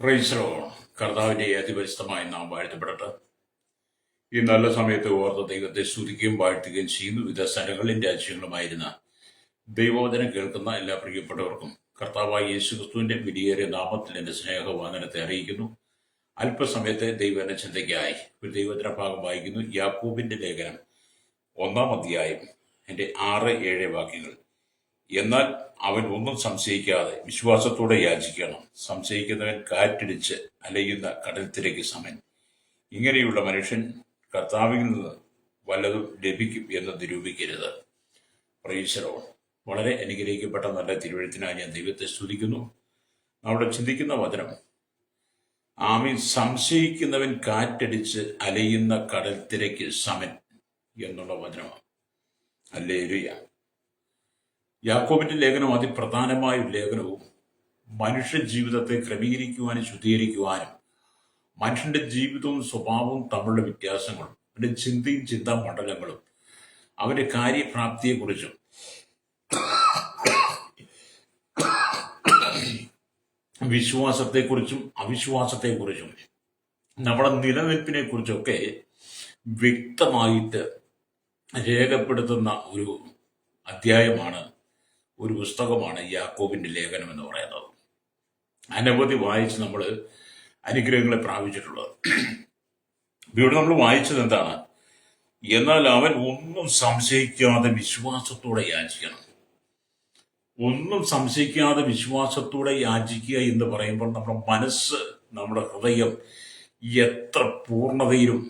Price the Lord. കർത്താവിന്റെ അതിപരിശുദ്ധമായ നാം വാഴ്ത്തപ്പെടട്ടെ. ഈ നല്ല സമയത്ത് ഓർത്ത് ദൈവത്തെ സ്തുതിക്കുകയും വാഴ്ത്തുകയും ചെയ്യുന്നു. വിവിധ സ്ഥലങ്ങളിലും രാജ്യങ്ങളുമായിരുന്ന ദൈവവചനം കേൾക്കുന്ന എല്ലാ പ്രിയപ്പെട്ടവർക്കും കർത്താവായ യേശുക്രിസ്തുവിന്റെ വിലയേറിയ നാമത്തിൽ എന്റെ സ്നേഹവന്ദനത്തെ അറിയിക്കുന്നു. അല്പസമയത്തെ ദൈവവചന ചിന്തയ്ക്കായി ഒരു ദൈവവചന ഭാഗം വായിക്കുന്നു. യാക്കോബിന്റെ ലേഖനം 1-ാം അധ്യായം എൻ്റെ 6-7 വാക്യങ്ങൾ. എന്നാൽ അവൻ ഒന്നും സംശയിക്കാതെ വിശ്വാസത്തോടെ യാചിക്കണം. സംശയിക്കുന്നവൻ കാറ്റടിച്ച് അലയുന്ന കടൽത്തിരയ്ക്ക് സമൻ. ഇങ്ങനെയുള്ള മനുഷ്യൻ കർത്താവിൽ നിന്ന് വല്ലതും ലഭിക്കും എന്ന് നിരൂപിക്കരുത്. Price the Lord. വളരെ അനുഗ്രഹിക്കപ്പെട്ട നല്ല തിരുവഴുത്തിനായി ഞാൻ ദൈവത്തെ സ്തുതിക്കുന്നു. അവിടെ ചിന്തിക്കുന്ന വചനം, ആമീൻ, സംശയിക്കുന്നവൻ കാറ്റടിച്ച് അലയുന്ന കടൽത്തിരയ്ക്ക് സമൻ എന്നുള്ള വചനമാണ്. ഹല്ലേലൂയ. യാക്കോബിന്റെ ലേഖനം അതിപ്രധാനമായ ഒരു ലേഖനവും മനുഷ്യ ജീവിതത്തെ ക്രമീകരിക്കുവാനും ശുദ്ധീകരിക്കുവാനും മനുഷ്യന്റെ ജീവിതവും സ്വഭാവവും തമ്മിലുള്ള വ്യത്യാസങ്ങളും അവന്റെ ചിന്തയും ചിന്താമണ്ഡലങ്ങളും അവന്റെ കാര്യപ്രാപ്തിയെക്കുറിച്ചും വിശ്വാസത്തെക്കുറിച്ചും അവിശ്വാസത്തെക്കുറിച്ചും നമ്മുടെ നിലനിൽപ്പിനെ കുറിച്ചൊക്കെ വ്യക്തമായിട്ട് രേഖപ്പെടുത്തുന്ന ഒരു അധ്യായമാണ്, ഒരു പുസ്തകമാണ് യാക്കോബിന്റെ ലേഖനം എന്ന് പറയുന്നത്. അനവധി വായിച്ച് നമ്മൾ അനുഗ്രഹങ്ങളെ പ്രാപിച്ചിട്ടുള്ളത്. ഇവിടെ നമ്മൾ വായിച്ചത് എന്താണ്? എന്നാൽ അവൻ ഒന്നും സംശയിക്കാതെ വിശ്വാസത്തോടെ യാചിക്കണം. ഒന്നും സംശയിക്കാതെ വിശ്വാസത്തോടെ യാചിക്കുക എന്ന് പറയുമ്പോൾ നമ്മുടെ മനസ്സ്, നമ്മുടെ ഹൃദയം എത്ര പൂർണ്ണതയിലും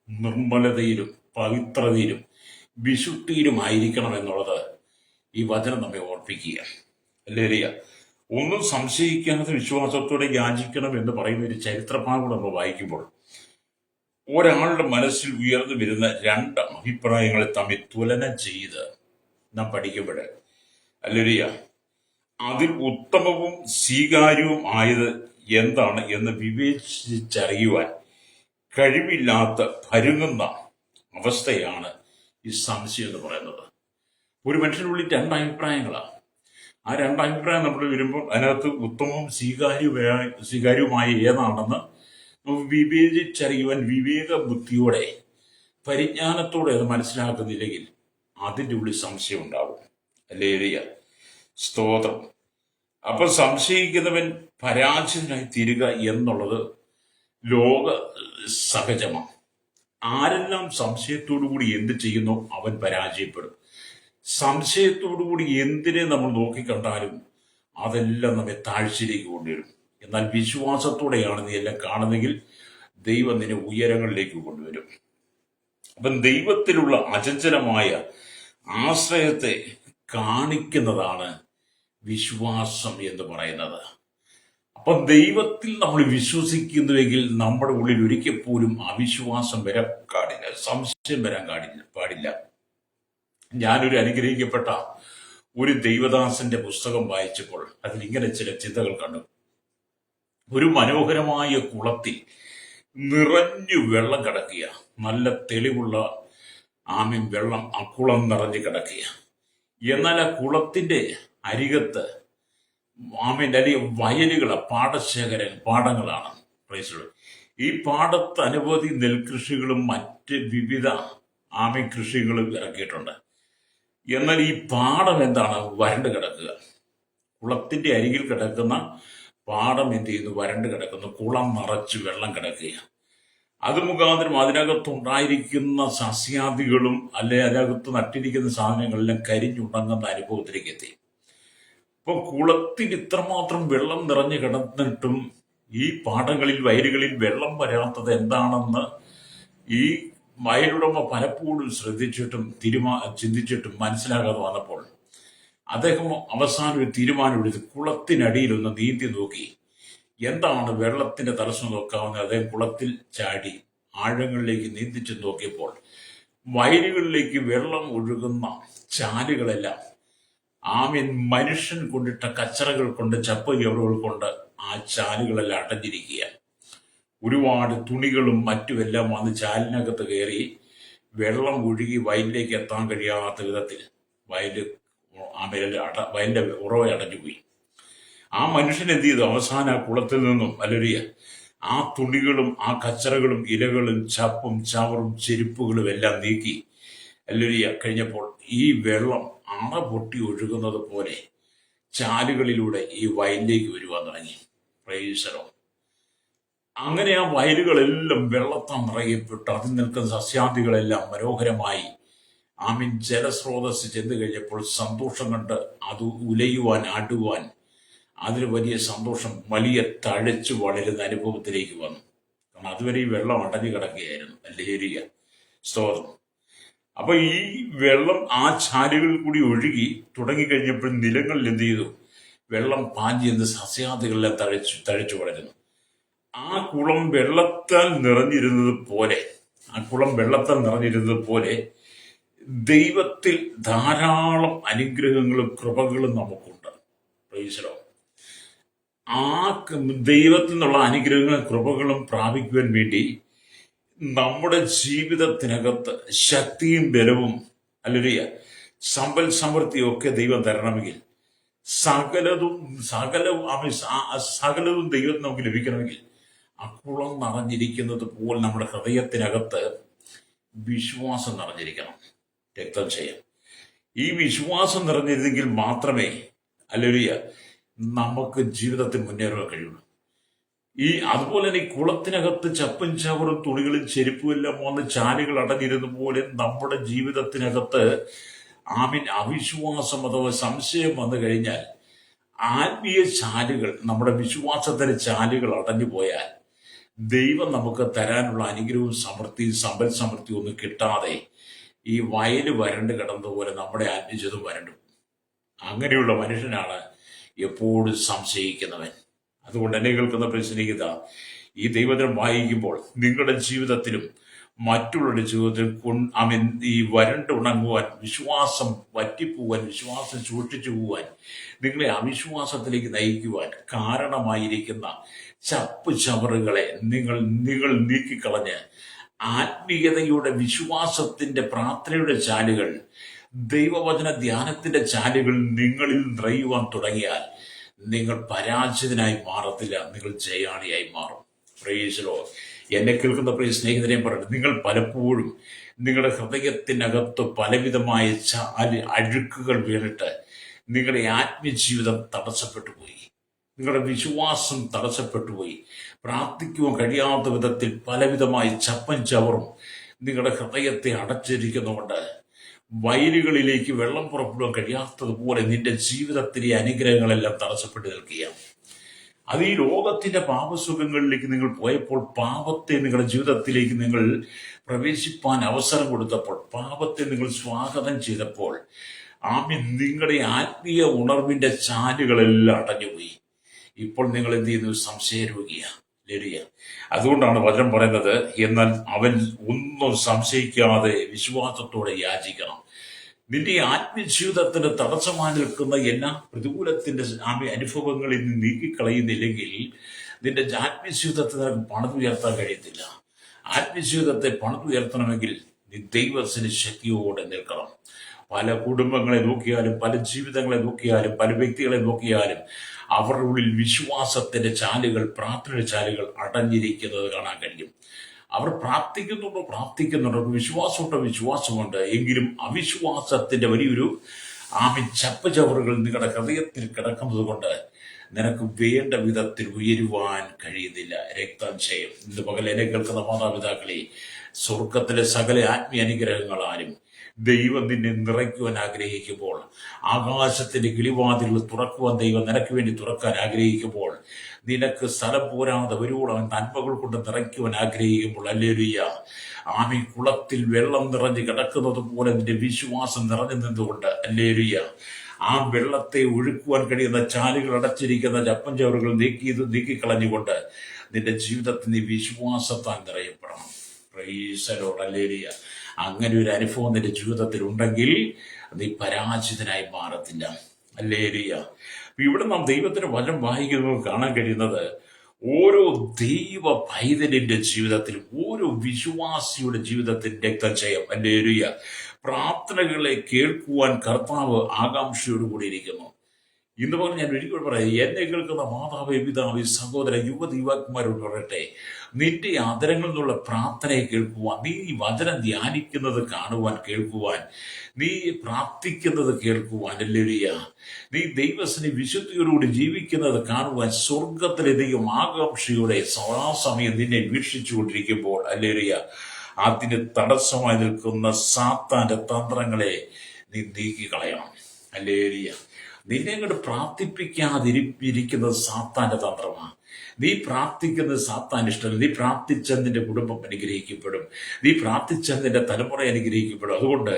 നിർമ്മലതയിലും പവിത്രതയിലും വിശുദ്ധിയിലുമായിരിക്കണം എന്നുള്ളത് ഈ വചനം നമ്മെ ഓർപ്പിക്കുക. ഹല്ലേലൂയ. ഒന്നും സംശയിക്കാതെ വിശ്വാസത്തോടെ യാചിക്കണം എന്ന് പറയുന്ന ഒരു ചരിത്രഭാഗം നമ്മൾ വായിക്കുമ്പോൾ ഒരാളുടെ മനസ്സിൽ ഉയർന്നു വരുന്ന രണ്ട് അഭിപ്രായങ്ങളെ തമ്മിൽ തുലനം ചെയ്ത് നാം പഠിക്കുമ്പോൾ, ഹല്ലേലൂയ, അതിൽ ഉത്തമവും സ്വീകാര്യവും ആയത് എന്താണ് എന്ന് വിവേചിച്ചറിയുവാൻ കഴിവില്ലാത്ത പരുങ്ങുന്ന അവസ്ഥയാണ് ഈ സംശയം എന്ന് പറയുന്നത്. ഒരു മനുഷ്യനുള്ളിൽ രണ്ട് അഭിപ്രായങ്ങളാണ്. ആ രണ്ട് അഭിപ്രായം നമ്മൾ വരുമ്പോൾ അതിനകത്ത് ഉത്തമവും സ്വീകാര്യവുമായ ഏതാണെന്ന് നമുക്ക് വിവേചിച്ചറിയുവാൻ വിവേക ബുദ്ധിയോടെ പരിജ്ഞാനത്തോടെ അത് മനസ്സിലാക്കുന്നില്ലെങ്കിൽ അതിൻ്റെ ഉള്ളിൽ സംശയം ഉണ്ടാവും. ഹല്ലേലൂയ, സ്തോത്രം. അപ്പൊ സംശയിക്കുന്നവൻ പരാജിതനായി തീരുക എന്നുള്ളത് ലോക സഹജമാണ്. ആരെല്ലാം സംശയത്തോടുകൂടി എന്ത് ചെയ്യുന്നോ അവൻ പരാജയപ്പെടും. സംശയത്തോടുകൂടി എന്തിനെ നമ്മൾ നോക്കിക്കണ്ടാലും അതെല്ലാം നമ്മെ താഴ്ചയിലേക്ക് കൊണ്ടുവരും. എന്നാൽ വിശ്വാസത്തോടെയാണ് നീ എല്ലാം കാണുന്നെങ്കിൽ ദൈവം നിന്നെ ഉയരങ്ങളിലേക്ക് കൊണ്ടുവരും. അപ്പം ദൈവത്തിലുള്ള അചഞ്ചലമായ ആശ്രയത്തെ കാണിക്കുന്നതാണ് വിശ്വാസം എന്ന് പറയുന്നത്. അപ്പം ദൈവത്തിൽ നമ്മൾ വിശ്വസിക്കുന്നുവെങ്കിൽ നമ്മുടെ ഉള്ളിൽ ഒരിക്കൽ പോലും അവിശ്വാസം വരാൻ പാടില്ല, സംശയം വരാൻ പാടില്ല. ഞാനൊരു അനുഗ്രഹിക്കപ്പെട്ട ഒരു ദൈവദാസന്റെ പുസ്തകം വായിച്ചപ്പോൾ അതിൽ ഇങ്ങനെ ചില ചിന്തകൾ കണ്ടു. ഒരു മനോഹരമായ കുളത്തിൽ നിറഞ്ഞു വെള്ളം കിടക്കുക, നല്ല തെളിവുള്ള വെള്ളം, ആ കുളം നിറഞ്ഞു കിടക്കുക. എന്നാൽ ആ കുളത്തിന്റെ അരികത്ത് അല്ലെങ്കിൽ വയലുകളാണ്, പാടങ്ങളാണ്. ഈ പാടത്ത് അനവധി നെൽകൃഷികളും മറ്റ് വിവിധ കൃഷികളും ഇറക്കിയിട്ടുണ്ട്. എന്നാൽ ഈ പാടം എന്താണ്? വരണ്ട് കിടക്കുക. കുളത്തിന്റെ അരികിൽ കിടക്കുന്ന പാടം എന്ത് ചെയ്യുന്നു? വരണ്ട് കിടക്കുന്നു. കുളം നിറച്ച് വെള്ളം കിടക്കുക. അത് മുഖാന്തരം അതിനകത്തുണ്ടായിരിക്കുന്ന സസ്യാദികളും അതിനകത്ത് നട്ടിരിക്കുന്ന സാധനങ്ങളെല്ലാം കരിഞ്ഞുണങ്ങുന്ന അനുഭവത്തിലേക്ക് എത്തി. ഇപ്പൊ കുളത്തിൽ ഇത്രമാത്രം വെള്ളം നിറഞ്ഞു കിടന്നിട്ടും ഈ പാടങ്ങളിൽ, വയലുകളിൽ വെള്ളം വരാത്തത് എന്താണെന്ന് ഈ വയലുടമ പലപ്പോഴും ശ്രദ്ധിച്ചിട്ടും ചിന്തിച്ചിട്ടും മനസ്സിലാകാതെ വന്നപ്പോൾ അദ്ദേഹം അവസാനം ഒരു തീരുമാനമെടുത്ത് കുളത്തിനടിയിൽ ഒന്ന് നീന്തി നോക്കി. എന്താണ് വെള്ളത്തിന്റെ തടസ്സം നോക്കാവുന്നത്? അദ്ദേഹം കുളത്തിൽ ചാടി ആഴങ്ങളിലേക്ക് നീന്തിച്ചു നോക്കിയപ്പോൾ വയലുകളിലേക്ക് വെള്ളം ഒഴുകുന്ന ചാലുകളെല്ലാം മനുഷ്യൻ കൊണ്ടിട്ട കച്ചറകൾ കൊണ്ട്, ചപ്പുചവറുകൾ കൊണ്ട് ആ ചാലുകളെല്ലാം അടഞ്ഞിരിക്കുക. ഒരുപാട് തുണികളും മറ്റുമെല്ലാം വന്ന് ചാലിനകത്ത് കയറി വെള്ളം ഒഴുകി വയലിലേക്ക് എത്താൻ കഴിയാത്ത വിധത്തിൽ വയലിന്റെ ഉറവ അടഞ്ഞുപോയി. ആ മനുഷ്യൻ എന്ത് ചെയ്തു? അവസാന ആ കുളത്തിൽ നിന്നും അല്ലൊരിയ ആ തുണികളും ആ കച്ചറകളും ഇലകളും ചപ്പും ചവറും ചെരുപ്പുകളും എല്ലാം നീക്കി അല്ലൊരിയ കഴിഞ്ഞപ്പോൾ ഈ വെള്ളം അണ പൊട്ടി ഒഴുകുന്നത് പോലെ ചാലുകളിലൂടെ ഈ വയലിലേക്ക് വരുവാൻ തുടങ്ങി. പ്രൈസലോ. അങ്ങനെ ആ വയലുകളെല്ലാം വെള്ളത്താൽ നിറയപ്പെട്ടു അതിൽ നിൽക്കുന്ന സസ്യാദികളെല്ലാം മനോഹരമായി ജലസ്രോതസ് ചെന്ന് കഴിഞ്ഞപ്പോൾ സന്തോഷം കണ്ട് അത് ഉലയുവാൻ ആടുവാൻ അതിന് വലിയ സന്തോഷം, വലിയ തഴച്ചു വളരുന്ന അനുഭവത്തിലേക്ക് വന്നു. കാരണം അതുവരെ ഈ വെള്ളം അടഞ്ഞു കിടക്കുകയായിരുന്നു. അല്ലേരിയ സ്തോത്രം. അപ്പൊ ഈ വെള്ളം ആ ചാലുകളിൽ കൂടി ഒഴുകി തുടങ്ങിക്കഴിഞ്ഞപ്പോൾ നിലങ്ങളിൽ എന്ത് ചെയ്തു? വെള്ളം പാഞ്ഞി എന്ന് സസ്യാദികളെല്ലാം തഴച്ചു വളരുന്നു. ആ കുളം വെള്ളത്താൽ നിറഞ്ഞിരുന്നത് പോലെ ദൈവത്തിൽ ധാരാളം അനുഗ്രഹങ്ങളും കൃപകളും നമുക്കുണ്ട്. പ്രൈസലോ. ആ ദൈവത്തിൽ നിന്നുള്ള അനുഗ്രഹങ്ങളും കൃപകളും പ്രാപിക്കുവാൻ വേണ്ടി നമ്മുടെ ജീവിതത്തിനകത്ത് ശക്തിയും ബലവും അല്ലെങ്കിൽ സമ്പൽ സമൃദ്ധിയും ഒക്കെ ദൈവം തരണമെങ്കിൽ സകലവും ദൈവത്തിന് നമുക്ക് ലഭിക്കണമെങ്കിൽ ആ കുളം നിറഞ്ഞിരിക്കുന്നത് പോലെ നമ്മുടെ ഹൃദയത്തിനകത്ത് വിശ്വാസം നിറഞ്ഞിരിക്കണം. രക്തം ചെയ്യാം. ഈ വിശ്വാസം നിറഞ്ഞിരുന്നെങ്കിൽ മാത്രമേ അല്ലേലൂയ നമുക്ക് ജീവിതത്തിൽ മുന്നേറാൻ കഴിയുള്ളൂ. അതുപോലെ തന്നെ ഈ കുളത്തിനകത്ത് ചപ്പും ചവറും തുണികളും ചെരുപ്പും എല്ലാം വന്ന് ചാലുകൾ അടഞ്ഞിരുന്ന പോലെ നമ്മുടെ ജീവിതത്തിനകത്ത് അവിശ്വാസം അഥവാ സംശയം വന്നു കഴിഞ്ഞാൽ ആത്മീയ ചാലുകൾ, നമ്മുടെ വിശ്വാസത്തിന്റെ ചാലുകൾ അടഞ്ഞു പോയാൽ ദൈവം നമുക്ക് തരാനുള്ള അനുഗ്രഹവും സമൃദ്ധിയും സമ്പൽ സമൃദ്ധിയും ഒന്നും കിട്ടാതെ ഈ വയല് വരണ്ട് കിടന്നതുപോലെ നമ്മുടെ ആത്മീയതും വരണ്ടു. അങ്ങനെയുള്ള മനുഷ്യനാണ് എപ്പോഴും സംശയിക്കുന്നവൻ. അതുകൊണ്ട് എന്നെ കേൾക്കുന്ന പ്രശ്നികത, ഈ ദൈവത്തിനും വായിക്കുമ്പോൾ നിങ്ങളുടെ ജീവിതത്തിലും മറ്റുള്ളവരുടെ ജീവിതത്തിൽ ഈ ഉണങ്ങുവാൻ, വിശ്വാസം വറ്റിപ്പോവാൻ, വിശ്വാസം സൂക്ഷിച്ചു പോവാൻ, നിങ്ങളെ അവിശ്വാസത്തിലേക്ക് നയിക്കുവാൻ കാരണമായിരിക്കുന്ന ചപ്പ് ചവറുകളെ നിങ്ങൾ നീക്കിക്കളഞ്ഞ് ആത്മീയതയുടെ, വിശ്വാസത്തിന്റെ, പ്രാർത്ഥനയുടെ ചാലുകൾ, ദൈവവചന ധ്യാനത്തിന്റെ ചാലുകൾ നിങ്ങളിൽ നിറയുവാൻ തുടങ്ങിയാൽ നിങ്ങൾ പരാജിതനായി മാറത്തില്ല, നിങ്ങൾ ജയാളിയായി മാറും. Praise Lord. എന്നെ കേൾക്കുന്ന പ്രിയ സ്നേഹിതരെ പറഞ്ഞു, നിങ്ങൾ പലപ്പോഴും നിങ്ങളുടെ ഹൃദയത്തിനകത്ത് പലവിധമായ അഴുക്കുകൾ വീണിട്ട് നിങ്ങളുടെ ആത്മീയജീവിതം തടസ്സപ്പെട്ടു പോയി, നിങ്ങളുടെ വിശ്വാസം തടസ്സപ്പെട്ടു പോയി, പ്രാർത്ഥിക്കുവാൻ കഴിയാത്ത വിധത്തിൽ പലവിധമായ ചപ്പൻ ചവറും നിങ്ങളുടെ ഹൃദയത്തെ അടച്ചിരിക്കുന്നുകൊണ്ട് വയലുകളിലേക്ക് വെള്ളം പുറപ്പെടുവാൻ കഴിയാത്തതുപോലെ നിന്റെ ജീവിതത്തിലെ അനുഗ്രഹങ്ങളെല്ലാം തടസ്സപ്പെട്ടു നിൽക്കുകയാണ്. അത് ഈ ലോകത്തിന്റെ പാപസുഖങ്ങളിലേക്ക് നിങ്ങൾ പോയപ്പോൾ, പാപത്തെ നിങ്ങളുടെ ജീവിതത്തിലേക്ക് നിങ്ങൾ പ്രവേശിപ്പാൻ അവസരം കൊടുത്തപ്പോൾ, പാപത്തെ നിങ്ങൾ സ്വാഗതം ചെയ്തപ്പോൾ നിങ്ങളുടെ ആത്മീയ ഉണർവിന്റെ ചാലുകളെല്ലാം അടഞ്ഞുപോയി. ഇപ്പോൾ നിങ്ങൾ എന്ത് ചെയ്യുന്നു? സംശയരോഗിയാണ്. അതുകൊണ്ടാണ് വചനം പറയുന്നത്, എന്നാൽ അവൻ ഒന്നും സംശയിക്കാതെ വിശ്വാസത്തോടെ യാചിക്കണം. നിന്റെ ആത്മജീവിതത്തിന് തടസ്സമായി നിൽക്കുന്ന എല്ലാ പ്രതികൂലത്തിന്റെ അനുഭവങ്ങളിൽ നിന്ന് നീക്കിക്കളയുന്നില്ലെങ്കിൽ നിന്റെ ആത്മജീവിതത്തെ പണിതുയർത്താൻ കഴിയത്തില്ല. ആത്മജീവിതത്തെ പണിതുയർത്തണമെങ്കിൽ നീ ദൈവത്തിന് ശക്തിയോടെ നിൽക്കണം. പല കുടുംബങ്ങളെ നോക്കിയാലും, പല ജീവിതങ്ങളെ നോക്കിയാലും, പല വ്യക്തികളെ നോക്കിയാലും അവരുടെ ഉള്ളിൽ വിശ്വാസത്തിന്റെ ചാലുകൾ, പ്രാർത്ഥനയുടെ ചാലുകൾ അടഞ്ഞിരിക്കുന്നത് കാണാൻ കഴിയും. അവർ പ്രാർത്ഥിക്കുന്നുണ്ടോ, വിശ്വാസമുണ്ട്. എങ്കിലും അവിശ്വാസത്തിന്റെ വലിയൊരു ചപ്പ് ചവറുകൾ നിങ്ങളുടെ ഹൃദയത്തിൽ കിടക്കുന്നത് കൊണ്ട് നിനക്ക് വേണ്ട വിധത്തിൽ ഉയരുവാൻ കഴിയുന്നില്ല. രക്തക്ഷയം. ഇന്ന് പകൽ എന്നെ കേൾക്കുന്ന മാതാപിതാക്കളെ, സ്വർഗത്തിലെ സകല ആത്മീയ അനുഗ്രഹങ്ങളാലും ദൈവം നിന്നെ നിറയ്ക്കുവാൻ ആഗ്രഹിക്കുമ്പോൾ, ആകാശത്തിന്റെ കിളിവാതിലുകൾ തുറക്കുവാൻ ദൈവം നിനക്ക് വേണ്ടി തുറക്കാൻ ആഗ്രഹിക്കുമ്പോൾ, നിനക്ക് സ്ഥലം പോരാതെ വരുവോളം നന്മകൾ കൊണ്ട് നിറയ്ക്കുവാൻ ആഗ്രഹിക്കുമ്പോൾ, ഹല്ലേലൂയ, കുളത്തിൽ വെള്ളം നിറഞ്ഞ് കിടക്കുന്നത് പോലെ നിന്റെ വിശ്വാസം നിറഞ്ഞു നിന്നുകൊണ്ട്, ഹല്ലേലൂയ, ആ വെള്ളത്തെ ഒഴുക്കുവാൻ കഴിയുന്ന ചാലുകൾ അടച്ചിരിക്കുന്ന ചപ്പൻ ചവറുകൾ നീക്കിക്കളഞ്ഞുകൊണ്ട് നിന്റെ ജീവിതത്തിൽ നീ വിശ്വാസത്താൽ നിറയപ്പെടണം. Praise the Lord. ഹല്ലേലൂയ. അങ്ങനെ ഒരു അനുഭവം നിന്റെ ജീവിതത്തിൽ ഉണ്ടെങ്കിൽ നീ പരാജിതനായി മാറത്തില്ല. ഹല്ലേലൂയ. ഇവിടെ നാം ദൈവത്തിന്റെ വചനം വായിക്കുന്നത് കാണാൻ കഴിയുന്നത്, ഓരോ ദൈവ പൈതലിന്റെ ജീവിതത്തിലും, ഓരോ വിശ്വാസിയുടെ ജീവിതത്തിൽ രക്തജയം. ഹല്ലേലൂയ. പ്രാർത്ഥനകളെ കേൾക്കുവാൻ കർത്താവ് ആകാംക്ഷയോടുകൂടി ഇരിക്കുന്നു. ഇന്ന് പറഞ്ഞ് ഞാൻ ഒരിക്കലും പറയാം, എന്നെ കേൾക്കുന്ന മാതാവേ, പിതാവേ, സഹോദര, യുവതി യുവാക്കന്മാരോട് പറയട്ടെ, നിന്റെ ആദരങ്ങളിൽ നിന്നുള്ള പ്രാർത്ഥനയെ കേൾക്കുവാൻ, നീ വചനം ധ്യാനിക്കുന്നത് കാണുവാൻ, കേൾക്കുവാൻ, നീ പ്രാർത്ഥിക്കുന്നത് കേൾക്കുവാൻ, ഹല്ലേലൂയ, നീ ദൈവത്തിന് വിശുദ്ധിയോടുകൂടി ജീവിക്കുന്നത് കാണുവാൻ സ്വർഗത്തിലെ ദൈവം ആകാംക്ഷയോടെ സദാസമയം നിന്നെ വീക്ഷിച്ചു കൊണ്ടിരിക്കുമ്പോൾ, ഹല്ലേലൂയ, അതിന് തടസ്സമായി നിൽക്കുന്ന സാത്താന്റെ തന്ത്രങ്ങളെ നീ നീക്കി കളയണം. ഹല്ലേലൂയ. നിന്നെ അങ്ങോട്ട് പ്രാർത്ഥിപ്പിക്കാതിരിക്കുന്നത് സാത്താന്റെ തന്ത്രമാണ്. നീ പ്രാർത്ഥിക്കുന്നത് സാത്താൻ ഇഷ്ടമല്ല. നീ പ്രാർത്ഥിച്ചാൽ നിന്റെ കുടുംബം അനുഗ്രഹിക്കപ്പെടും, നീ പ്രാർത്ഥിച്ചാൽ നിന്റെ തലമുറ അനുഗ്രഹിക്കപ്പെടും. അതുകൊണ്ട്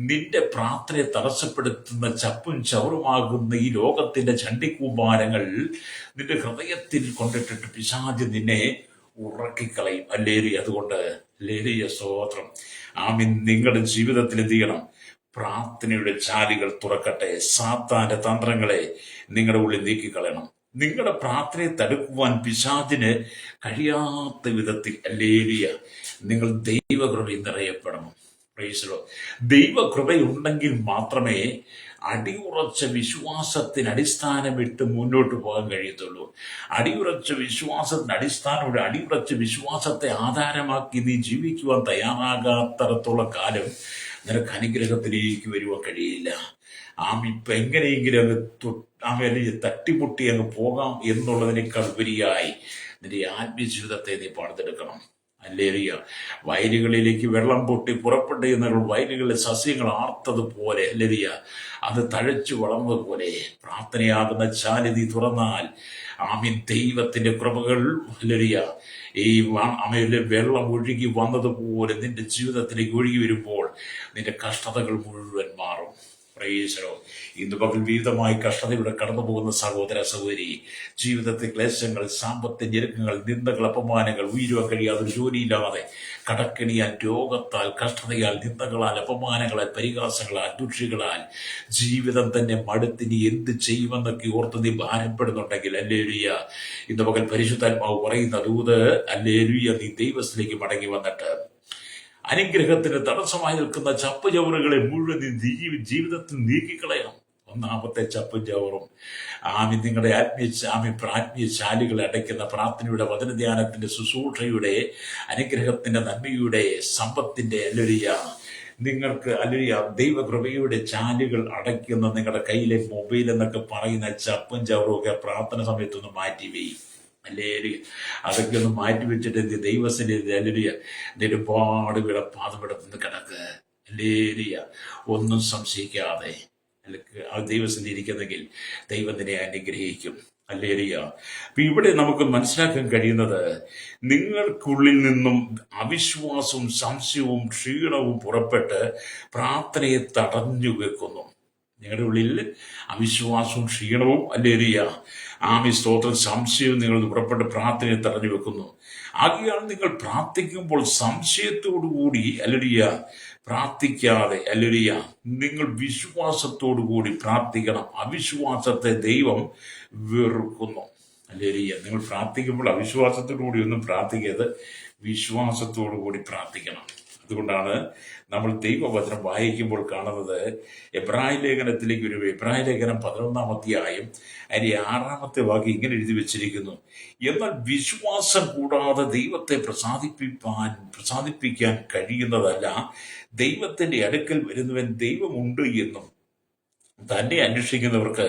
നിന്റെ പ്രാർത്ഥനയെ തടസ്സപ്പെടുത്തുന്ന ചപ്പും ചവറുമാകുന്ന ഈ ലോകത്തിന്റെ ചണ്ടിക്കൂമ്പാരങ്ങൾ നിന്റെ ഹൃദയത്തിൽ കൊണ്ടിട്ടിട്ട് പിശാച് നിന്നെ ഉറക്കിക്കളയും. ഹല്ലേലൂയ. അതുകൊണ്ട് ഹല്ലേലൂയ, സ്തോത്രം. ആമീൻ. നിങ്ങളുടെ ജീവിതത്തിൽ എന്ത് ചെയ്യണം? പ്രാർത്ഥനയുടെ ചാലുകൾ തുറക്കട്ടെ. സാത്താന്റെ തന്ത്രങ്ങളെ നിങ്ങളുടെ ഉള്ളിൽ നീക്കിക്കളയണം. നിങ്ങളുടെ പ്രാർത്ഥനയെ തടുക്കുവാൻ പിശാചിന് കഴിയാത്ത വിധത്തിൽ, ഹല്ലേലൂയ, നിങ്ങൾ ദൈവകൃപയിൽ നിറയപ്പെടണം. Praise the Lord. ദൈവകൃപയുണ്ടെങ്കിൽ മാത്രമേ അടിയുറച്ച വിശ്വാസത്തിന് അടിസ്ഥാനമിട്ട് മുന്നോട്ട് പോകാൻ കഴിയത്തുള്ളൂ. അടിയുറച്ച വിശ്വാസത്തിന് അടിയുറച്ച വിശ്വാസത്തെ ആധാരമാക്കി നീ ജീവിക്കുവാൻ തയ്യാറാകാത്തടത്തോളം കാലം നിനക്ക് അനുഗ്രഹത്തിലേക്ക് വരുവാൻ കഴിയില്ല. ഇപ്പൊ എങ്ങനെയെങ്കിലും അങ്ങ് തട്ടിമുട്ടി അങ്ങ് പോകാം എന്നുള്ളതിനേക്കാൾ ഉപരിയായി നിന്റെ ആത്മീയജീവിതത്തെ നീ പണിതെടുക്കണം. ഹല്ലേലൂയ. വയലുകളിലേക്ക് വെള്ളം പൊട്ടി പുറപ്പെട്ടു എന്നുള്ള വയലുകളിലെ സസ്യങ്ങൾ ആർത്തതുപോലെ, ഹല്ലേലൂയ, അത് തഴച്ചു വളർന്നതുപോലെ പ്രാർത്ഥനയാകുന്ന ചാലിതി തുറന്നാൽ, ആമീൻ, ദൈവത്തിന്റെ കൃപകൾ, ഹല്ലേലൂയ, ഈ അമയിലെ വെള്ളം ഒഴുകി വന്നതുപോലെ നിന്റെ ജീവിതത്തിലേക്ക് ഒഴുകി വരുമ്പോൾ നിന്റെ കഷ്ടതകൾ മുഴുവൻ മാറും. Price the Lord. ഇന്ന് പകൽ വിവിധമായി കഷ്ടതയുടെ കടന്നു പോകുന്ന സഹോദര സഹോദരി, ജീവിതത്തിൽ ക്ലേശങ്ങൾ, സാമ്പത്തിക ഞെരുക്കങ്ങൾ, നിന്ദകൾ, അപമാനങ്ങൾ, ഉയരുവാൻ കഴിയാതെ ജോലിയില്ലാതെ കടക്കെണിയാൽ, രോഗത്താൽ, കഷ്ടതയാൽ, നിന്ദകളാൽ, അപമാനങ്ങളാൽ, പരിഹാസങ്ങളാൽ, ദുഷികളാൽ ജീവിതം തന്നെ മടുത്തിനി എന്ത് ചെയ്യുമെന്നൊക്കെ ഓർത്ത് നീ ഭാരപ്പെടുന്നുണ്ടെങ്കിൽ, ഹല്ലേലൂയ, ഇന്ന് പകൽ പരിശുദ്ധാത്മാവ് പറയുന്ന ദൂത്, ഹല്ലേലൂയ, നീ ദൈവത്തിലേക്ക് മടങ്ങി വന്നിട്ട് അനുഗ്രഹത്തിന് തടസ്സമായി നിൽക്കുന്ന ചപ്പ് ചവറുകളെ മുഴുവൻ നീ ജീവിതത്തിൽ നീക്കിക്കളയണം. ഒന്നാമത്തെ ചപ്പും ചവറും നിങ്ങളുടെ ആത്മീയ ശാലികളെ അടയ്ക്കുന്ന പ്രാർത്ഥനയുടെ, വചനധ്യാനത്തിന്റെ, ശുശ്രൂഷയുടെ, അനുഗ്രഹത്തിന്റെ, നന്മയുടെ, സമ്പത്തിന്റെ, ഹല്ലേലൂയ, നിങ്ങൾക്ക്, ഹല്ലേലൂയ, ദൈവകൃപയുടെ ചാലുകൾ അടയ്ക്കുന്ന നിങ്ങളുടെ കയ്യിലെ മൊബൈൽ എന്നൊക്കെ പറയുന്ന ചപ്പും ചവറും ഒക്കെ പ്രാർത്ഥന സമയത്തൊന്ന് മാറ്റിവെയും. ഹല്ലേലൂയ. അതൊക്കെ ഒന്ന് മാറ്റി വെച്ചിട്ട് ദൈവത്തിന്റെ, ഹല്ലേലൂയ, ഒരുപാട് പാതപെടുത്തുന്ന കിടക്ക്. ഹല്ലേലൂയ. ഒന്നും സംശയിക്കാതെ ദൈവത്തിന്റെ ഇരിക്കുന്നെങ്കിൽ ദൈവം നിന്നെ അനുഗ്രഹിക്കും. ഹല്ലേലൂയ. അപ്പൊ ഇവിടെ നമുക്ക് മനസ്സിലാക്കാൻ കഴിയുന്നത്, നിങ്ങൾക്കുള്ളിൽ നിന്നും അവിശ്വാസവും സംശയവും ക്ഷീണവും പുറപ്പെട്ട് പ്രാർത്ഥനയെ തടഞ്ഞു വെക്കുന്നു. നിങ്ങളുടെ ഉള്ളിൽ അവിശ്വാസവും ക്ഷീണവും, ഹല്ലേലൂയ, സ്തോത്രം, സംശയവും നിങ്ങൾ പുറപ്പെട്ട് പ്രാർത്ഥനയെ തടഞ്ഞു വെക്കുന്നു. ആകയാൽ നിങ്ങൾ പ്രാർത്ഥിക്കുമ്പോൾ സംശയത്തോടുകൂടി, ഹല്ലേലൂയ, പ്രാർത്ഥിക്കാതെ, ഹല്ലേലൂയ, നിങ്ങൾ വിശ്വാസത്തോടുകൂടി പ്രാർത്ഥിക്കണം. അവിശ്വാസത്തെ ദൈവം വെറുക്കുന്നു. ഹല്ലേലൂയ. നിങ്ങൾ പ്രാർത്ഥിക്കുമ്പോൾ അവിശ്വാസത്തോടുകൂടി ഒന്നും പ്രാർത്ഥിക്കരുത്, വിശ്വാസത്തോടുകൂടി പ്രാർത്ഥിക്കണം. അതുകൊണ്ടാണ് നമ്മൾ ദൈവവചനം വായിക്കുമ്പോൾ കാണുന്നത്, എബ്രായ ലേഖനത്തിലേക്ക് വരുമ്പോൾ എബ്രായ ലേഖനം 11-ാം അധ്യായം അതിന്റെ 6-ാമത്തെ വാക്യം ഇങ്ങനെ എഴുതി വെച്ചിരിക്കുന്നു: എന്നാൽ വിശ്വാസം കൂടാതെ ദൈവത്തെ പ്രസാദിപ്പിക്കാൻ കഴിയുന്നതല്ല. ദൈവത്തിന്റെ അടുക്കൽ വരുന്നവൻ ദൈവമുണ്ട് എന്നും തന്നെ അന്വേഷിക്കുന്നവർക്ക്